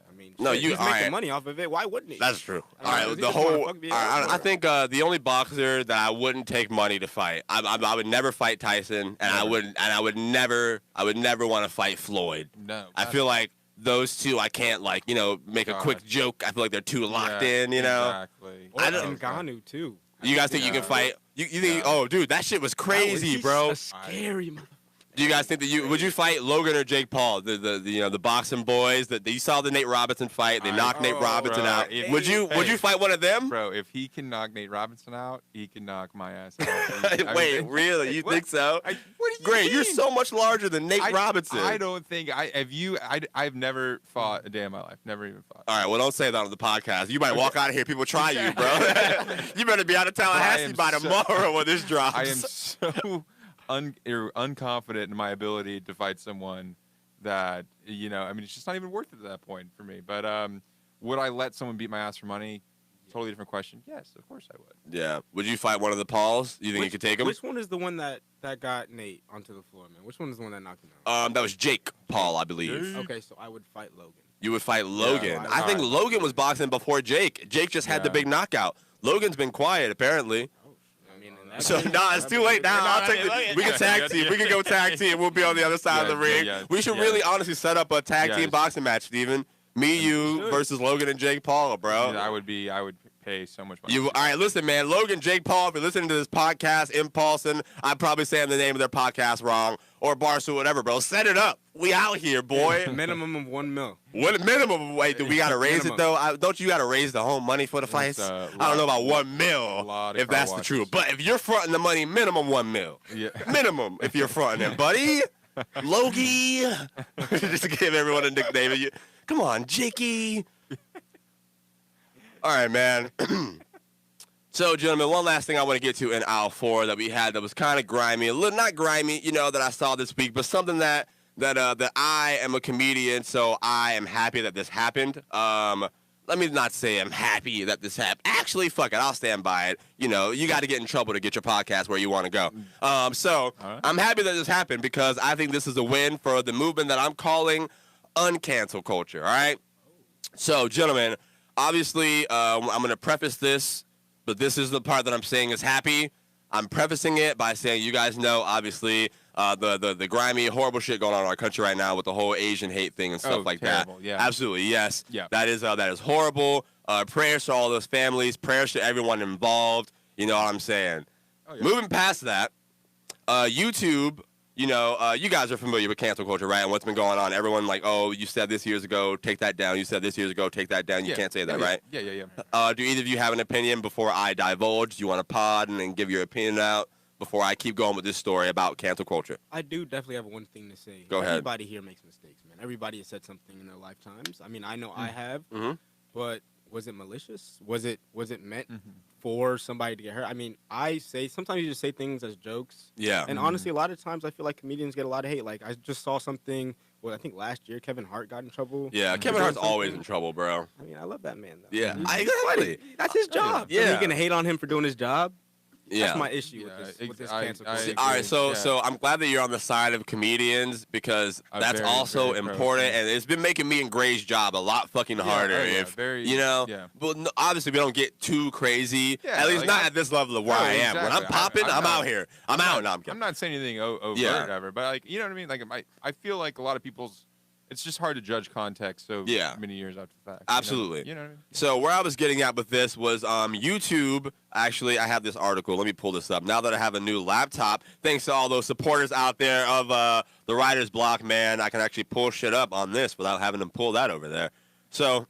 I mean, no, he's making money off of it. Why wouldn't he? That's true. All right, I think the only boxer that I wouldn't take money to fight, I would never fight Tyson, and I would never want to fight Floyd. No, I feel like those two, I can't make a quick joke. I feel like they're too locked in. You know, exactly. I don't. Ngannou too. You guys think you can fight? You think? Oh, dude, that shit was crazy, bro. A scary motherfucker. Do you guys think that would you fight Logan or Jake Paul? The boxing boys that you saw the Nate Robinson fight. They knocked Nate Robinson out. Would you fight one of them? Bro, if he can knock Nate Robinson out, he can knock my ass out. Wait, really? You think so? What do you Great, mean? you're so much larger than Nate Robinson. I don't think I've never fought a day in my life. Never even fought. All right, well, don't say that on the podcast. You might walk out of here. People try you, bro. You better be out of Tallahassee by tomorrow when this drops. I am so unconfident in my ability to fight someone that, it's just not even worth it at that point for me. But would I let someone beat my ass for money? Totally different question. Yes, of course I would. Yeah. Would you fight one of the Pauls? You think you could take him? Which one is the one that got Nate onto the floor, man? Which one is the one that knocked him out? That was Jake Paul, I believe. Okay, so I would fight Logan. You would fight Logan. Yeah, I think Logan was boxing before Jake. Jake just had the big knockout. Logan's been quiet, apparently. So it's too late now. I'll take we can tag team. We can go tag team. We'll be on the other side of the ring. We should really honestly set up a tag team boxing match, Steven. Me, you versus Logan and Jake Paul, bro. I would pay so much money. All right, listen, man. Logan, Jake Paul, if you're listening to this podcast, Impulsin', I'm probably saying the name of their podcast wrong, or Barstool, whatever, bro. Set it up. We out here, boy. Minimum of $1 million. What minimum? Wait, do we got to raise it, though? Don't you got to raise the home money for the fights? I don't know about $1 million, if that's the truth. But if you're fronting the money, minimum $1 million. Yeah. Minimum, if you're fronting it, buddy. Logie. Just to give everyone a nickname. Come on, Jakey. All right, man. So, gentlemen, one last thing I want to get to in aisle 4 that we had that was kind of grimy, a little not grimy, that I saw this week, but something that I am a comedian, so I am happy that this happened. Let me not say I'm happy that this happened. Actually, fuck it, I'll stand by it. You got to get in trouble to get your podcast where you want to go. I'm happy that this happened because I think this is a win for the movement that I'm calling Uncancel Culture. All right. So, gentlemen. Obviously, I'm going to preface this, but this is the part that I'm saying is happy. I'm prefacing it by saying you guys know, obviously, the grimy, horrible shit going on in our country right now with the whole Asian hate thing and stuff like terrible. that. Yeah. Absolutely, yes. Yeah. That is horrible. Prayers to all those families. Prayers to everyone involved. You know what I'm saying? Oh, yeah. Moving past that, YouTube... you guys are familiar with cancel culture, right? And what's been going on. Everyone like, oh, you said this years ago, take that down. You said this years ago, take that down. You can't say that, right? Yeah. Do either of you have an opinion before I divulge? Do you want to pod and then give your opinion out before I keep going with this story about cancel culture? I do definitely have one thing to say. Go ahead. Everybody here makes mistakes, man. Everybody has said something in their lifetimes. I mean, I know I have, but was it malicious? Was it meant for somebody to get hurt? I mean, sometimes you just say things as jokes. Yeah. And honestly, a lot of times I feel like comedians get a lot of hate. Like, I just saw something, I think last year, Kevin Hart got in trouble. Yeah, Kevin Hart's always in trouble, bro. I mean, I love that man, though. Yeah, exactly. That's his job. Yeah. Are you going to hate on him for doing his job? Yeah. That's my issue with this cancel culture. All right, so I'm glad that you're on the side of comedians because that's also important, and it's been making me and Gray's job a lot fucking harder. But obviously we don't get too crazy. Yeah, at least not at this level of where I am. Exactly. When I'm popping, I'm out here. I'm out. No, I'm kidding. I'm not saying anything overt ever, but you know what I mean. Like I feel like a lot of people's. It's just hard to judge context so many years after the fact. Absolutely. You know what I mean? So where I was getting at with this was YouTube. Actually, I have this article. Let me pull this up. Now that I have a new laptop, thanks to all those supporters out there of the writer's block, man, I can actually pull shit up on this without having to pull that over there. So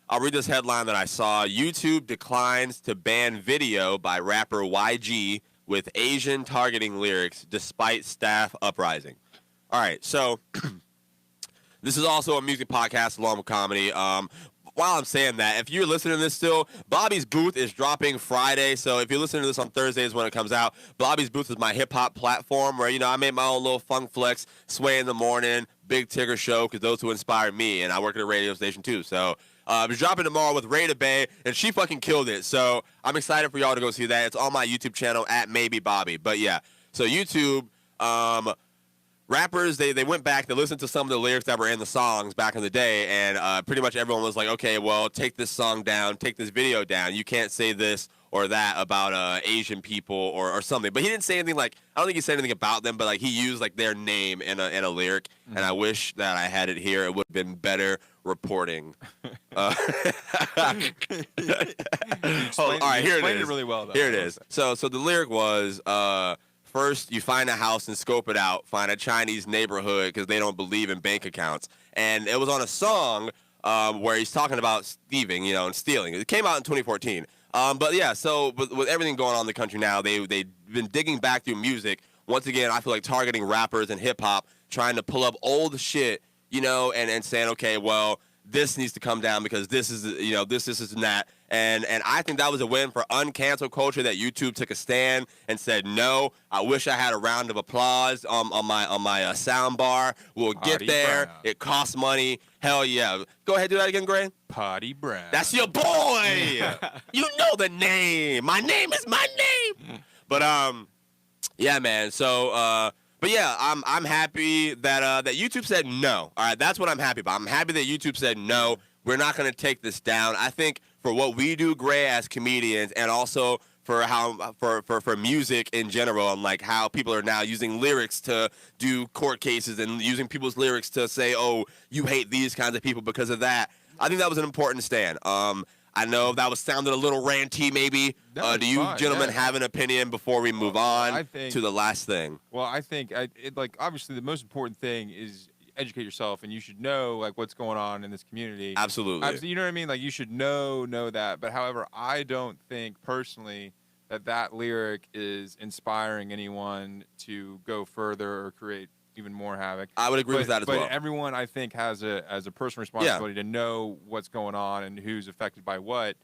I'll read this headline that I saw. YouTube declines to ban video by rapper YG with Asian targeting lyrics despite staff uprising. All right, so... This is also a music podcast along with comedy. While I'm saying that, if you're listening to this still, Bobby's Booth is dropping Friday. So if you're listening to this on Thursdays when it comes out, Bobby's Booth is my hip-hop platform where, I made my own little funk flex, Sway in the Morning, Big Tigger Show, because those who inspired me, and I work at a radio station too. So it's dropping tomorrow with Rayda Bay, and she fucking killed it. So I'm excited for y'all to go see that. It's on my YouTube channel at Maybe Bobby. But yeah, so YouTube... rappers, they went back, they listened to some of the lyrics that were in the songs back in the day, and pretty much everyone was like, okay, well, take this song down, take this video down. You can't say this or that about Asian people or something. But he didn't say anything like, I don't think he said anything about them, but like he used like their name in a lyric, and I wish that I had it here. It would have been better reporting. All right, here it is. It really well, though. Here it is. So the lyric was, first you find a house and scope it out, find a Chinese neighborhood because they don't believe in bank accounts. And it was on a song where he's talking about thieving, and stealing. It came out in 2014. But yeah, so with everything going on in the country now, they've been digging back through music. Once again, I feel like targeting rappers and hip hop, trying to pull up old shit, and saying, okay, well, this needs to come down because this is, this and that. And I think that was a win for Uncancel Culture that YouTube took a stand and said, no, I wish I had a round of applause on my sound bar. We'll get there. Brown. It costs money. Hell yeah. Go ahead, do that again, Gray. Potty Brown. That's your boy. You know the name. My name is my name. But, yeah, man. So, but yeah, I'm happy that YouTube said no. All right, that's what I'm happy about. I'm happy that YouTube said no. We're not going to take this down. I think for what we do, Gray, as comedians, and also for how for music in general, and like how people are now using lyrics to do court cases and using people's lyrics to say, oh, you hate these kinds of people because of that. I think that was an important stand. I know that was sounded a little ranty, maybe. Do you gentlemen have an opinion before we move on to the last thing? Well, I think obviously the most important thing is educate yourself, and you should know like what's going on in this community. Absolutely. You know what I mean? Like you should know that. But however, I don't think personally that lyric is inspiring anyone to go further or create even more havoc. I would agree with that as well. But everyone, I think, has a personal responsibility to know what's going on and who's affected by what.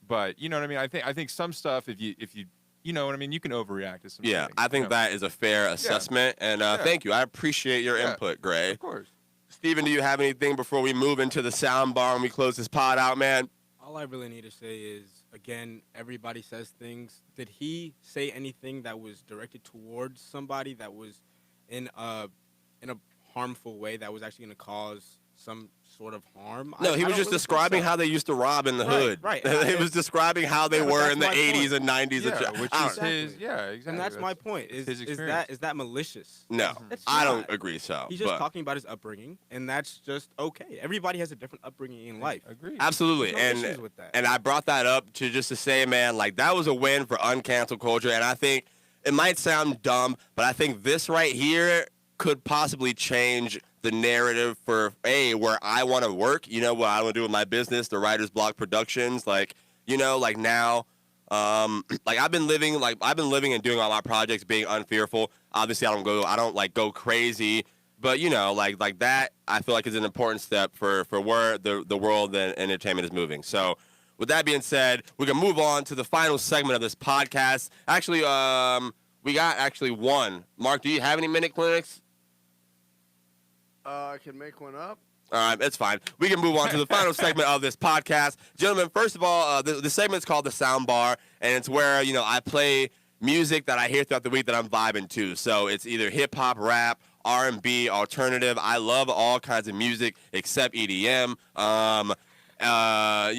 But you know what I mean? I think some stuff, if you know what I mean, you can overreact to some things. Yeah, I think that is a fair assessment. And thank you. I appreciate your input, Gray. Of course. Steven, do you have anything before we move into the sound bar and we close this pod out, man? All I really need to say is, again, everybody says things. Did he say anything that was directed towards somebody that was in a harmful way that was actually going to cause some sort of harm? No, he was just describing how they used to rob in the hood. Right. He was describing how they were in the 80s and 90s. Yeah, which is his, exactly. And that's my point. Is that malicious? No, I don't agree so. He's just talking about his upbringing, and that's just okay. Everybody has a different upbringing in life. Agreed. Absolutely. There's no issues with that. And I brought that up to say, man, like that was a win for Uncancel Culture, and I think it might sound dumb, but I think this right here could possibly change the narrative for where I want to work, what I want to do with my business, the Writer's Block Productions, like now, like I've been living and doing all my projects being unfearful. Obviously I don't go crazy, but like that I feel like is an important step for where the world and entertainment is moving. So with that being said, we can move on to the final segment of this podcast. Actually, we got one. Mark, do you have any minute clinics? I can make one up. All right, that's fine. We can move on to the final segment of this podcast. Gentlemen, first of all, the segment's called The Sound Bar, and it's where, I play music that I hear throughout the week that I'm vibing to. So it's either hip-hop, rap, R&B, alternative. I love all kinds of music except EDM. But I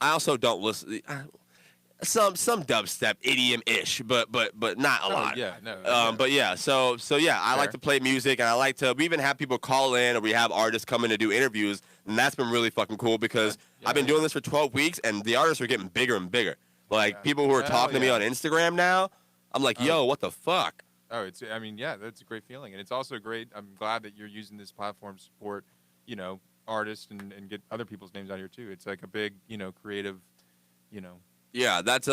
also don't listen... Some dubstep, idiom-ish, but not a lot. Yeah, no. But yeah, so yeah, I like to play music, and we even have people call in, or we have artists come in to do interviews, and that's been really fucking cool because I've been doing this for 12 weeks, and the artists are getting bigger and bigger. Like people who are talking to me on Instagram now, I'm like, yo, what the fuck? Oh, that's a great feeling, and it's also great. I'm glad that you're using this platform to support, artists and get other people's names out here too. It's like a big, creative, Yeah, that's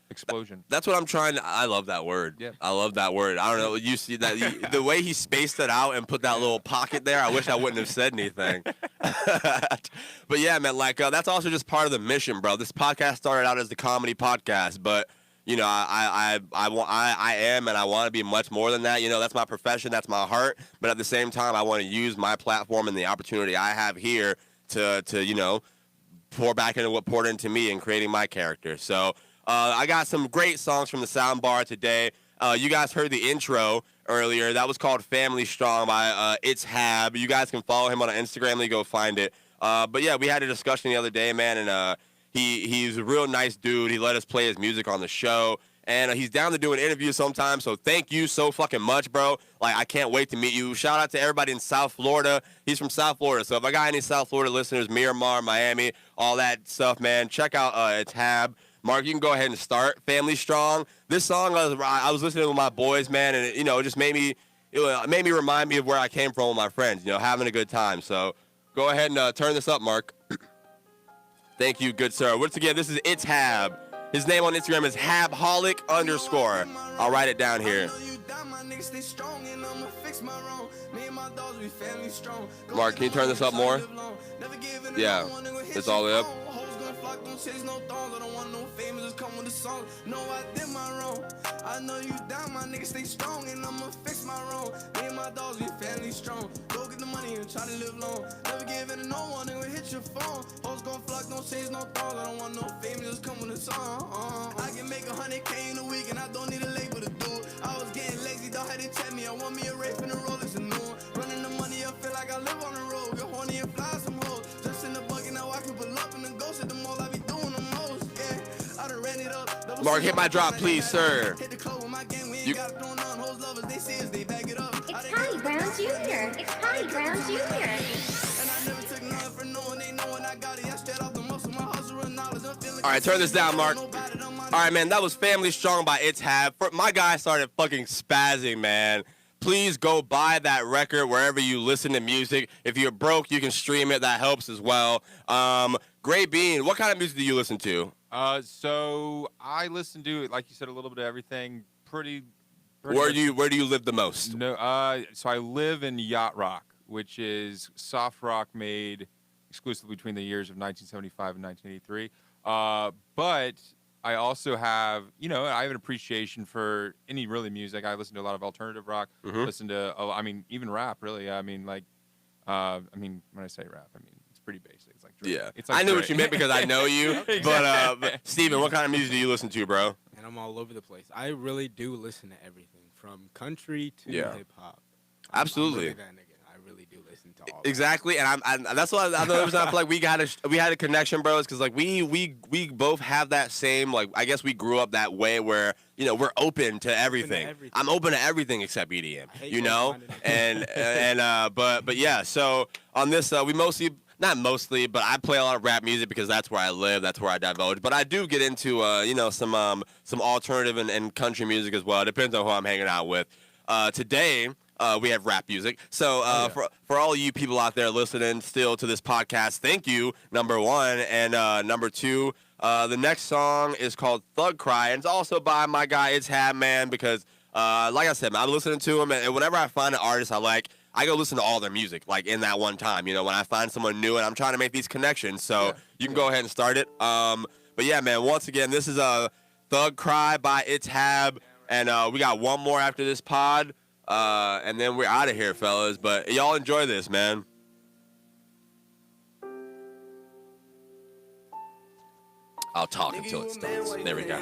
explosion. That's what I'm trying to. I love that word. Yeah. I love that word. I don't know. You see that the way he spaced it out and put that little pocket there. I wish I wouldn't have said anything. But yeah, man, like that's also just part of the mission, bro. This podcast started out as the comedy podcast, but I am and I want to be much more than that. That's my profession. That's my heart. But at the same time, I want to use my platform and the opportunity I have here to pour back into what poured into me and creating my character. So I got some great songs from the sound bar today. You guys heard the intro earlier. That was called Family Strong by It's Hab. You guys can follow him on Instagram. Go find it. But yeah, we had a discussion the other day, man, and he's a real nice dude. He let us play his music on the show. And he's down to do an interview sometime, so thank you so fucking much, bro. Like, I can't wait to meet you. Shout out to everybody in South Florida. He's from South Florida, so if I got any South Florida listeners, Miramar, Miami, all that stuff, man, check out It's Hab. Mark, you can go ahead and start Family Strong. This song, I was listening with my boys, man, and it just made me remind me of where I came from with my friends, having a good time. So go ahead and turn this up, Mark. Thank you, good sir. Once again, this is It's Hab. His name on Instagram is habholic_. I'll write it down here. Mark, can you turn this up more? Yeah, it's all the way up. I know you down, my niggas stay strong, and I'ma fix my wrong. Me and my dogs, we family strong. Go get the money and try to live long. Never give in to no one, and we hit your phone. Hoes gon' flock, don't change no thongs. I don't want no fame, just come with a song. I can make 100K in a week, and I don't need a label to do it. I was getting lazy, dog had to check me. I want me a rape and a Rolex and new one. Running the money, I feel like I live on the road. Get horny and fly some hoes. Just in the bucket, now I can pull up in the ghost at the mall. I be doing the most, yeah. I done ran it up. Mark, hit my drop, please, sir. It's Potty Brown Jr. It's Potty Brown Jr. All right, turn this down, Mark. All right, man, that was Family Strong by It's Hab. My guy started fucking spazzing, man. Please go buy that record wherever you listen to music. If you're broke, you can stream it. That helps as well. Gray Bean, what kind of music do you listen to? So I listen to, like you said, a little bit of everything. Pretty where do you live the most? No, so I live in yacht rock, which is soft rock made exclusively between the years of 1975 and 1983. But I also have, I have an appreciation for any really music. I listen to a lot of alternative rock. Listen to, even rap. Really. When I say rap, it's pretty basic. It's like Drake. Yeah. It's like I knew Drake. what you meant because I know you. Exactly. But Steven, what kind of music do you listen to, bro? And I'm all over the place. I really do listen to everything from country to hip hop. Absolutely. I'm really that nigga. I really do listen to all. Exactly, and that's why I feel like we had a connection, bro. It's because like we both have that same, like, I guess we grew up that way where we're open to everything. I'm open to everything except EDM, but yeah. So on this, we not mostly, but I play a lot of rap music because that's where I live, that's where I divulge. But I do get into some alternative and country music as well. It depends on who I'm hanging out with. Today. We have rap music. So for all you people out there listening still to this podcast, thank you, number one. And number two, the next song is called Thug Cry. And it's also by my guy, It's Hab, man, because like I said, man, I'm listening to him. And whenever I find an artist I like, I go listen to all their music, like in that one time. When I find someone new and I'm trying to make these connections. So you can go ahead and start it. But yeah, man, once again, this is Thug Cry by It's Hab. And we got one more after this pod. And then we're out of here, fellas. But y'all enjoy this, man. I'll talk until it starts. There we go.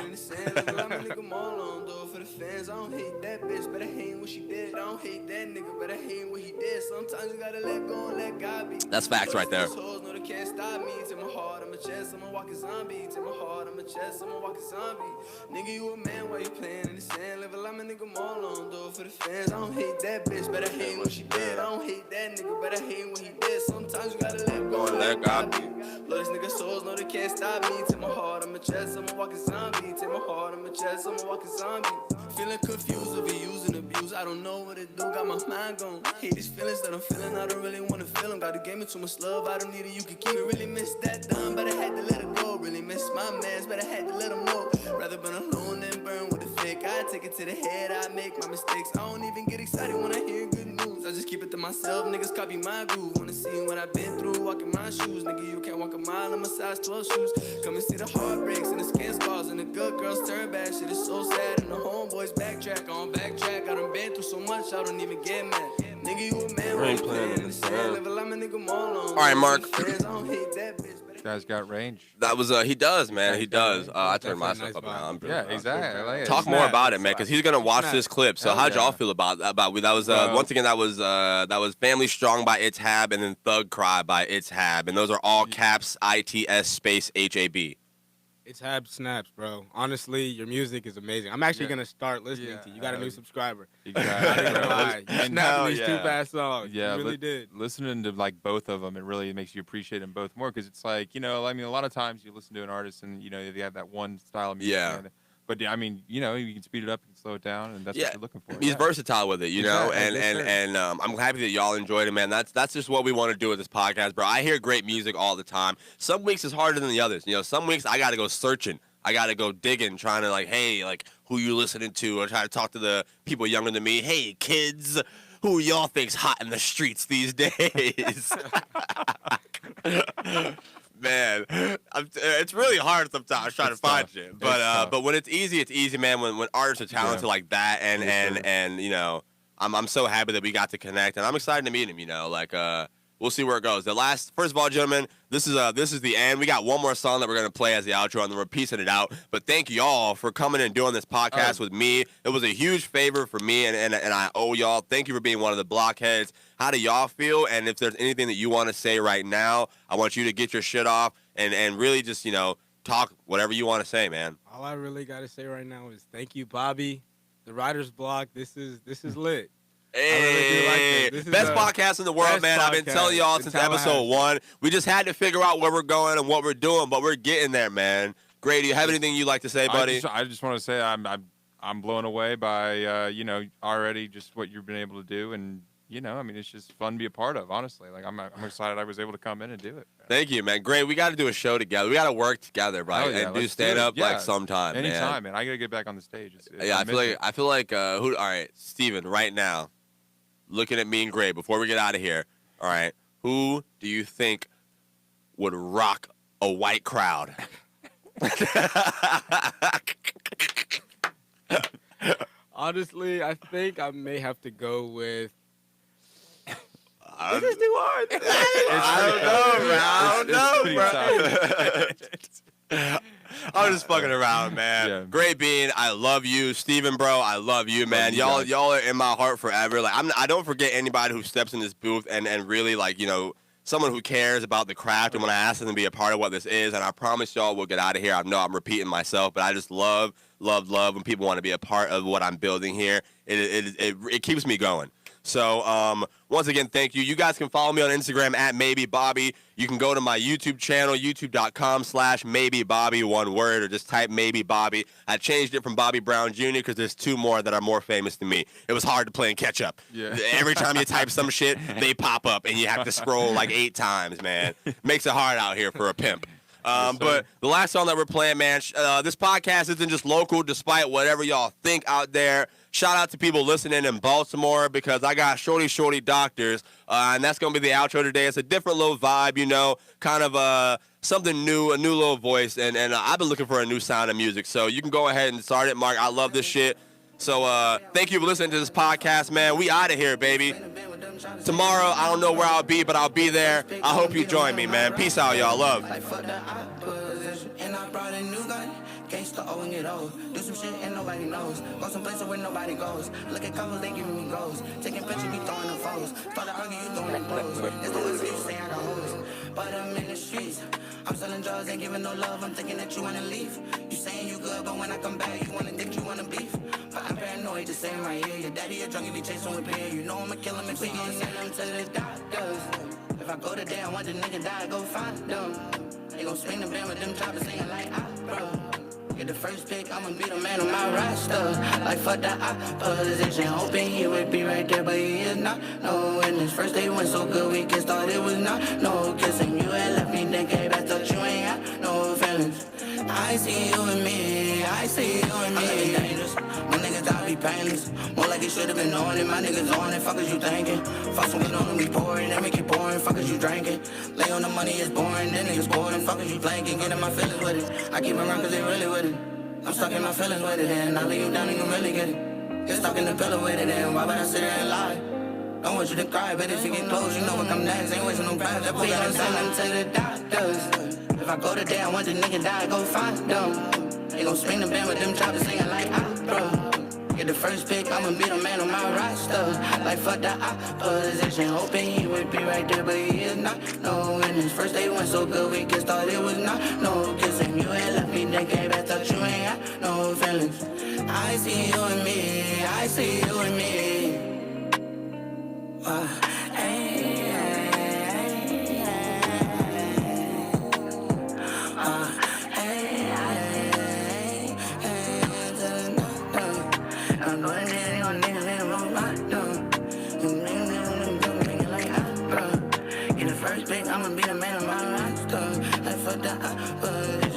For the fans, I don't hate that bitch, but I hate what she did. I don't hate that nigga, but I hate what he did. Sometimes you gotta let go and let God be. That's facts right there. Hoes know they can't stop me. To my heart, I'm a chest, I'm a walking zombie. To my heart, I'm a chest, I'm a walking zombie. Nigga, you a man while you playing in the sand. Level, I'm a nigga more long, though. For the fans, I don't hate that bitch, but I hate what she did. I don't hate that nigga, but I hate what he did. Sometimes you gotta let go and let God be. Lord, these niggas souls know they can't stop me. To my heart, I'm a chest, I'm a walking zombie. To my heart, I'm a chest, I'm a walking zombie. Feeling confused over use and abuse. I don't know what to do, got my mind gone. Hate these feelings that I'm feeling, I don't really wanna feel them. Got the game too much love, I don't need it, you can keep it. Really miss that done, but I had to let it go. Really miss my mans, but I had to let them know. Rather been alone than burn with a fake. I take it to the head, I make my mistakes. I don't even get excited when I hear good news. I just keep it to myself, niggas copy my groove. Wanna see what I've been through, walking my shoes. Nigga, you can't walk a mile in my size 12 shoes. Come and see the heartbreaks and the skin scars and the good girls turn bad. Shit is so sad and the homeboys backtrack on backtrack. I done been through so much, I don't even get mad. Nigga, you a man when you playing in the sand. Level, I'm a nigga more long. All right, Mark. I don't hate that bitch. Guy's got range. That was he does, man. He does. I turned myself up now. Exactly. Like Talk more about it, man, because he's gonna watch this clip. So how'd y'all feel about that? That was once again that was Family Strong by It's Hab, and then Thug Cry by It's Hab, and those are all caps ITS space HAB. It's Hab Snaps, bro. Honestly, your music is amazing. I'm actually gonna start listening to you. You got a new subscriber. Exactly. You snapped these 2 fast songs. Yeah, you really did. Listening to like both of them, it really makes you appreciate them both more because it's like, you know, I mean, a lot of times you listen to an artist and you know they have that one style of music. Yeah. But I mean, you know, you can speed it up and slow it down, and that's what you're looking for. He's versatile with it, you know, Exactly. and I'm happy that y'all enjoyed it, man. That's just what we want to do with this podcast, bro. I hear great music all the time. Some weeks is harder than the others, you know. Some weeks I got to go searching, I got to go digging, trying to like, hey, like who you listening to, or try to talk to the people younger than me. Hey, kids, who y'all think's hot in the streets these days? Man, it's really hard sometimes trying to find shit. But when it's easy, man. When artists are talented like that, and you know, I'm so happy that we got to connect, and I'm excited to meet him. You know, like we'll see where it goes. First of all, gentlemen, this is the end. We got one more song that we're gonna play as the outro, and then we're piecing it out. But thank y'all for coming and doing this podcast with me. It was a huge favor for me, and I owe y'all. Thank you for being one of the blockheads. How do y'all feel? And if there's anything that you want to say right now, I want you to get your shit off and really just, you know, talk whatever you want to say, man. All I really got to say right now is thank you, Bobby. The Writer's Block, this is lit. Hey, I really do like this. Best podcast in the world, man. I've been telling y'all since episode 1. We just had to figure out where we're going and what we're doing, but we're getting there, man. Gray, do you have anything you'd like to say, buddy? I just want to say I'm blown away by you know, already just what you've been able to do, and you know, I mean, it's just fun to be a part of, honestly. Like, I'm excited I was able to come in and do it. Thank you, man. Great. We got to do a show together. We got to work together, bro, and do stand-up like sometime, Anytime, man. I got to get back on the stage. I feel like all right, Steven, right now, looking at me and Gray, before we get out of here, all right, who do you think would rock a white crowd? Honestly, I think I may have to go with... This is too hard. I don't know, bro. I'm just fucking around, man. Yeah. Great being. I love you, Steven, bro. I love you, man. Y'all are in my heart forever. Like I don't forget anybody who steps in this booth and really, like, you know, someone who cares about the craft, and when I ask them to be a part of what this is, and I promise y'all we'll get out of here. I know I'm repeating myself, but I just love when people want to be a part of what I'm building here. It keeps me going. So once again, thank you. You guys can follow me on Instagram at maybebobby. You can go to my YouTube channel, youtube.com/maybebobby, one word, or just type Maybe Bobby. I changed it from Bobby Brown Jr. because there's 2 more that are more famous than me. It was hard to play in catch up. Yeah. Every time you type some shit, they pop up, and you have to scroll like 8 times, man. Makes it hard out here for a pimp. But the last song that we're playing, man, this podcast isn't just local, despite whatever y'all think out there. Shout out to people listening in Baltimore, because I got Shordie Doctors, and that's going to be the outro today. It's a different little vibe, you know, kind of something new, a new little voice, and I've been looking for a new sound of music. So you can go ahead and start it, Mark. I love this shit. So thank you for listening to this podcast, man. We out of here, baby. Tomorrow, I don't know where I'll be, but I'll be there. I hope you join me, man. Peace out, y'all. Love. Gangsta owing it all. Do some shit and nobody knows. Go some places where nobody goes. Look at couples, they giving me goals. Taking pictures, be throwing them foes. Start to argue, you throwing them blows. It's the ones you say I got hoes. But I'm in the streets. I'm selling drugs, ain't giving no love. I'm thinking that you wanna leave. You saying you good, but when I come back, you wanna think you wanna beef. But I'm paranoid, just saying right here. Your daddy a drunk, you be chasing with pain. You know I'ma kill him if we gon' send him to the doctors. If I go to there, I want the nigga die, go find them. They gon' swing the band with them choppers singing like opera. Get the first pick, I'ma be the man on my roster. Like fuck the opposition, hoping he would be right there, but he is not. No, and his first day went so good, we kissed, thought it was not. No kissing, you had left me, then came back, thought you ain't got no feelings. I see you and me, I see you and me. I dangerous, my niggas I be painless. More like it should've been on it, my niggas on it, fuck is you thinking? Fuck someone on we pouring, then we keep pouring, fuck is you drinking? Lay on the money, it's boring, then niggas boring, fuck is you blanking? Get in my feelings with it, I keep around cause they really with it. I'm stuck in my feelings with it, and I lay you down and you really get it. Get stuck in the pillow with it, and why would I sit there and lie? Don't want you to cry, but if you get close, you know what come next. Ain't wasting no time, that boy gotta send them to the doctors. If I go to there, I want the nigga die, go find them. They gon' swing the band with them choppers singing like opera. Get the first pick, I'ma be the man on my roster. Like fuck the opposition, hoping he would be right there, but he is not. No, and his first day went so good, we just thought it was not. No kissing, you ain't left me, then came back, thought you ain't got no feelings. I see you and me, I see you and me. I'ma be the man of my roster. Like fuck the opposite.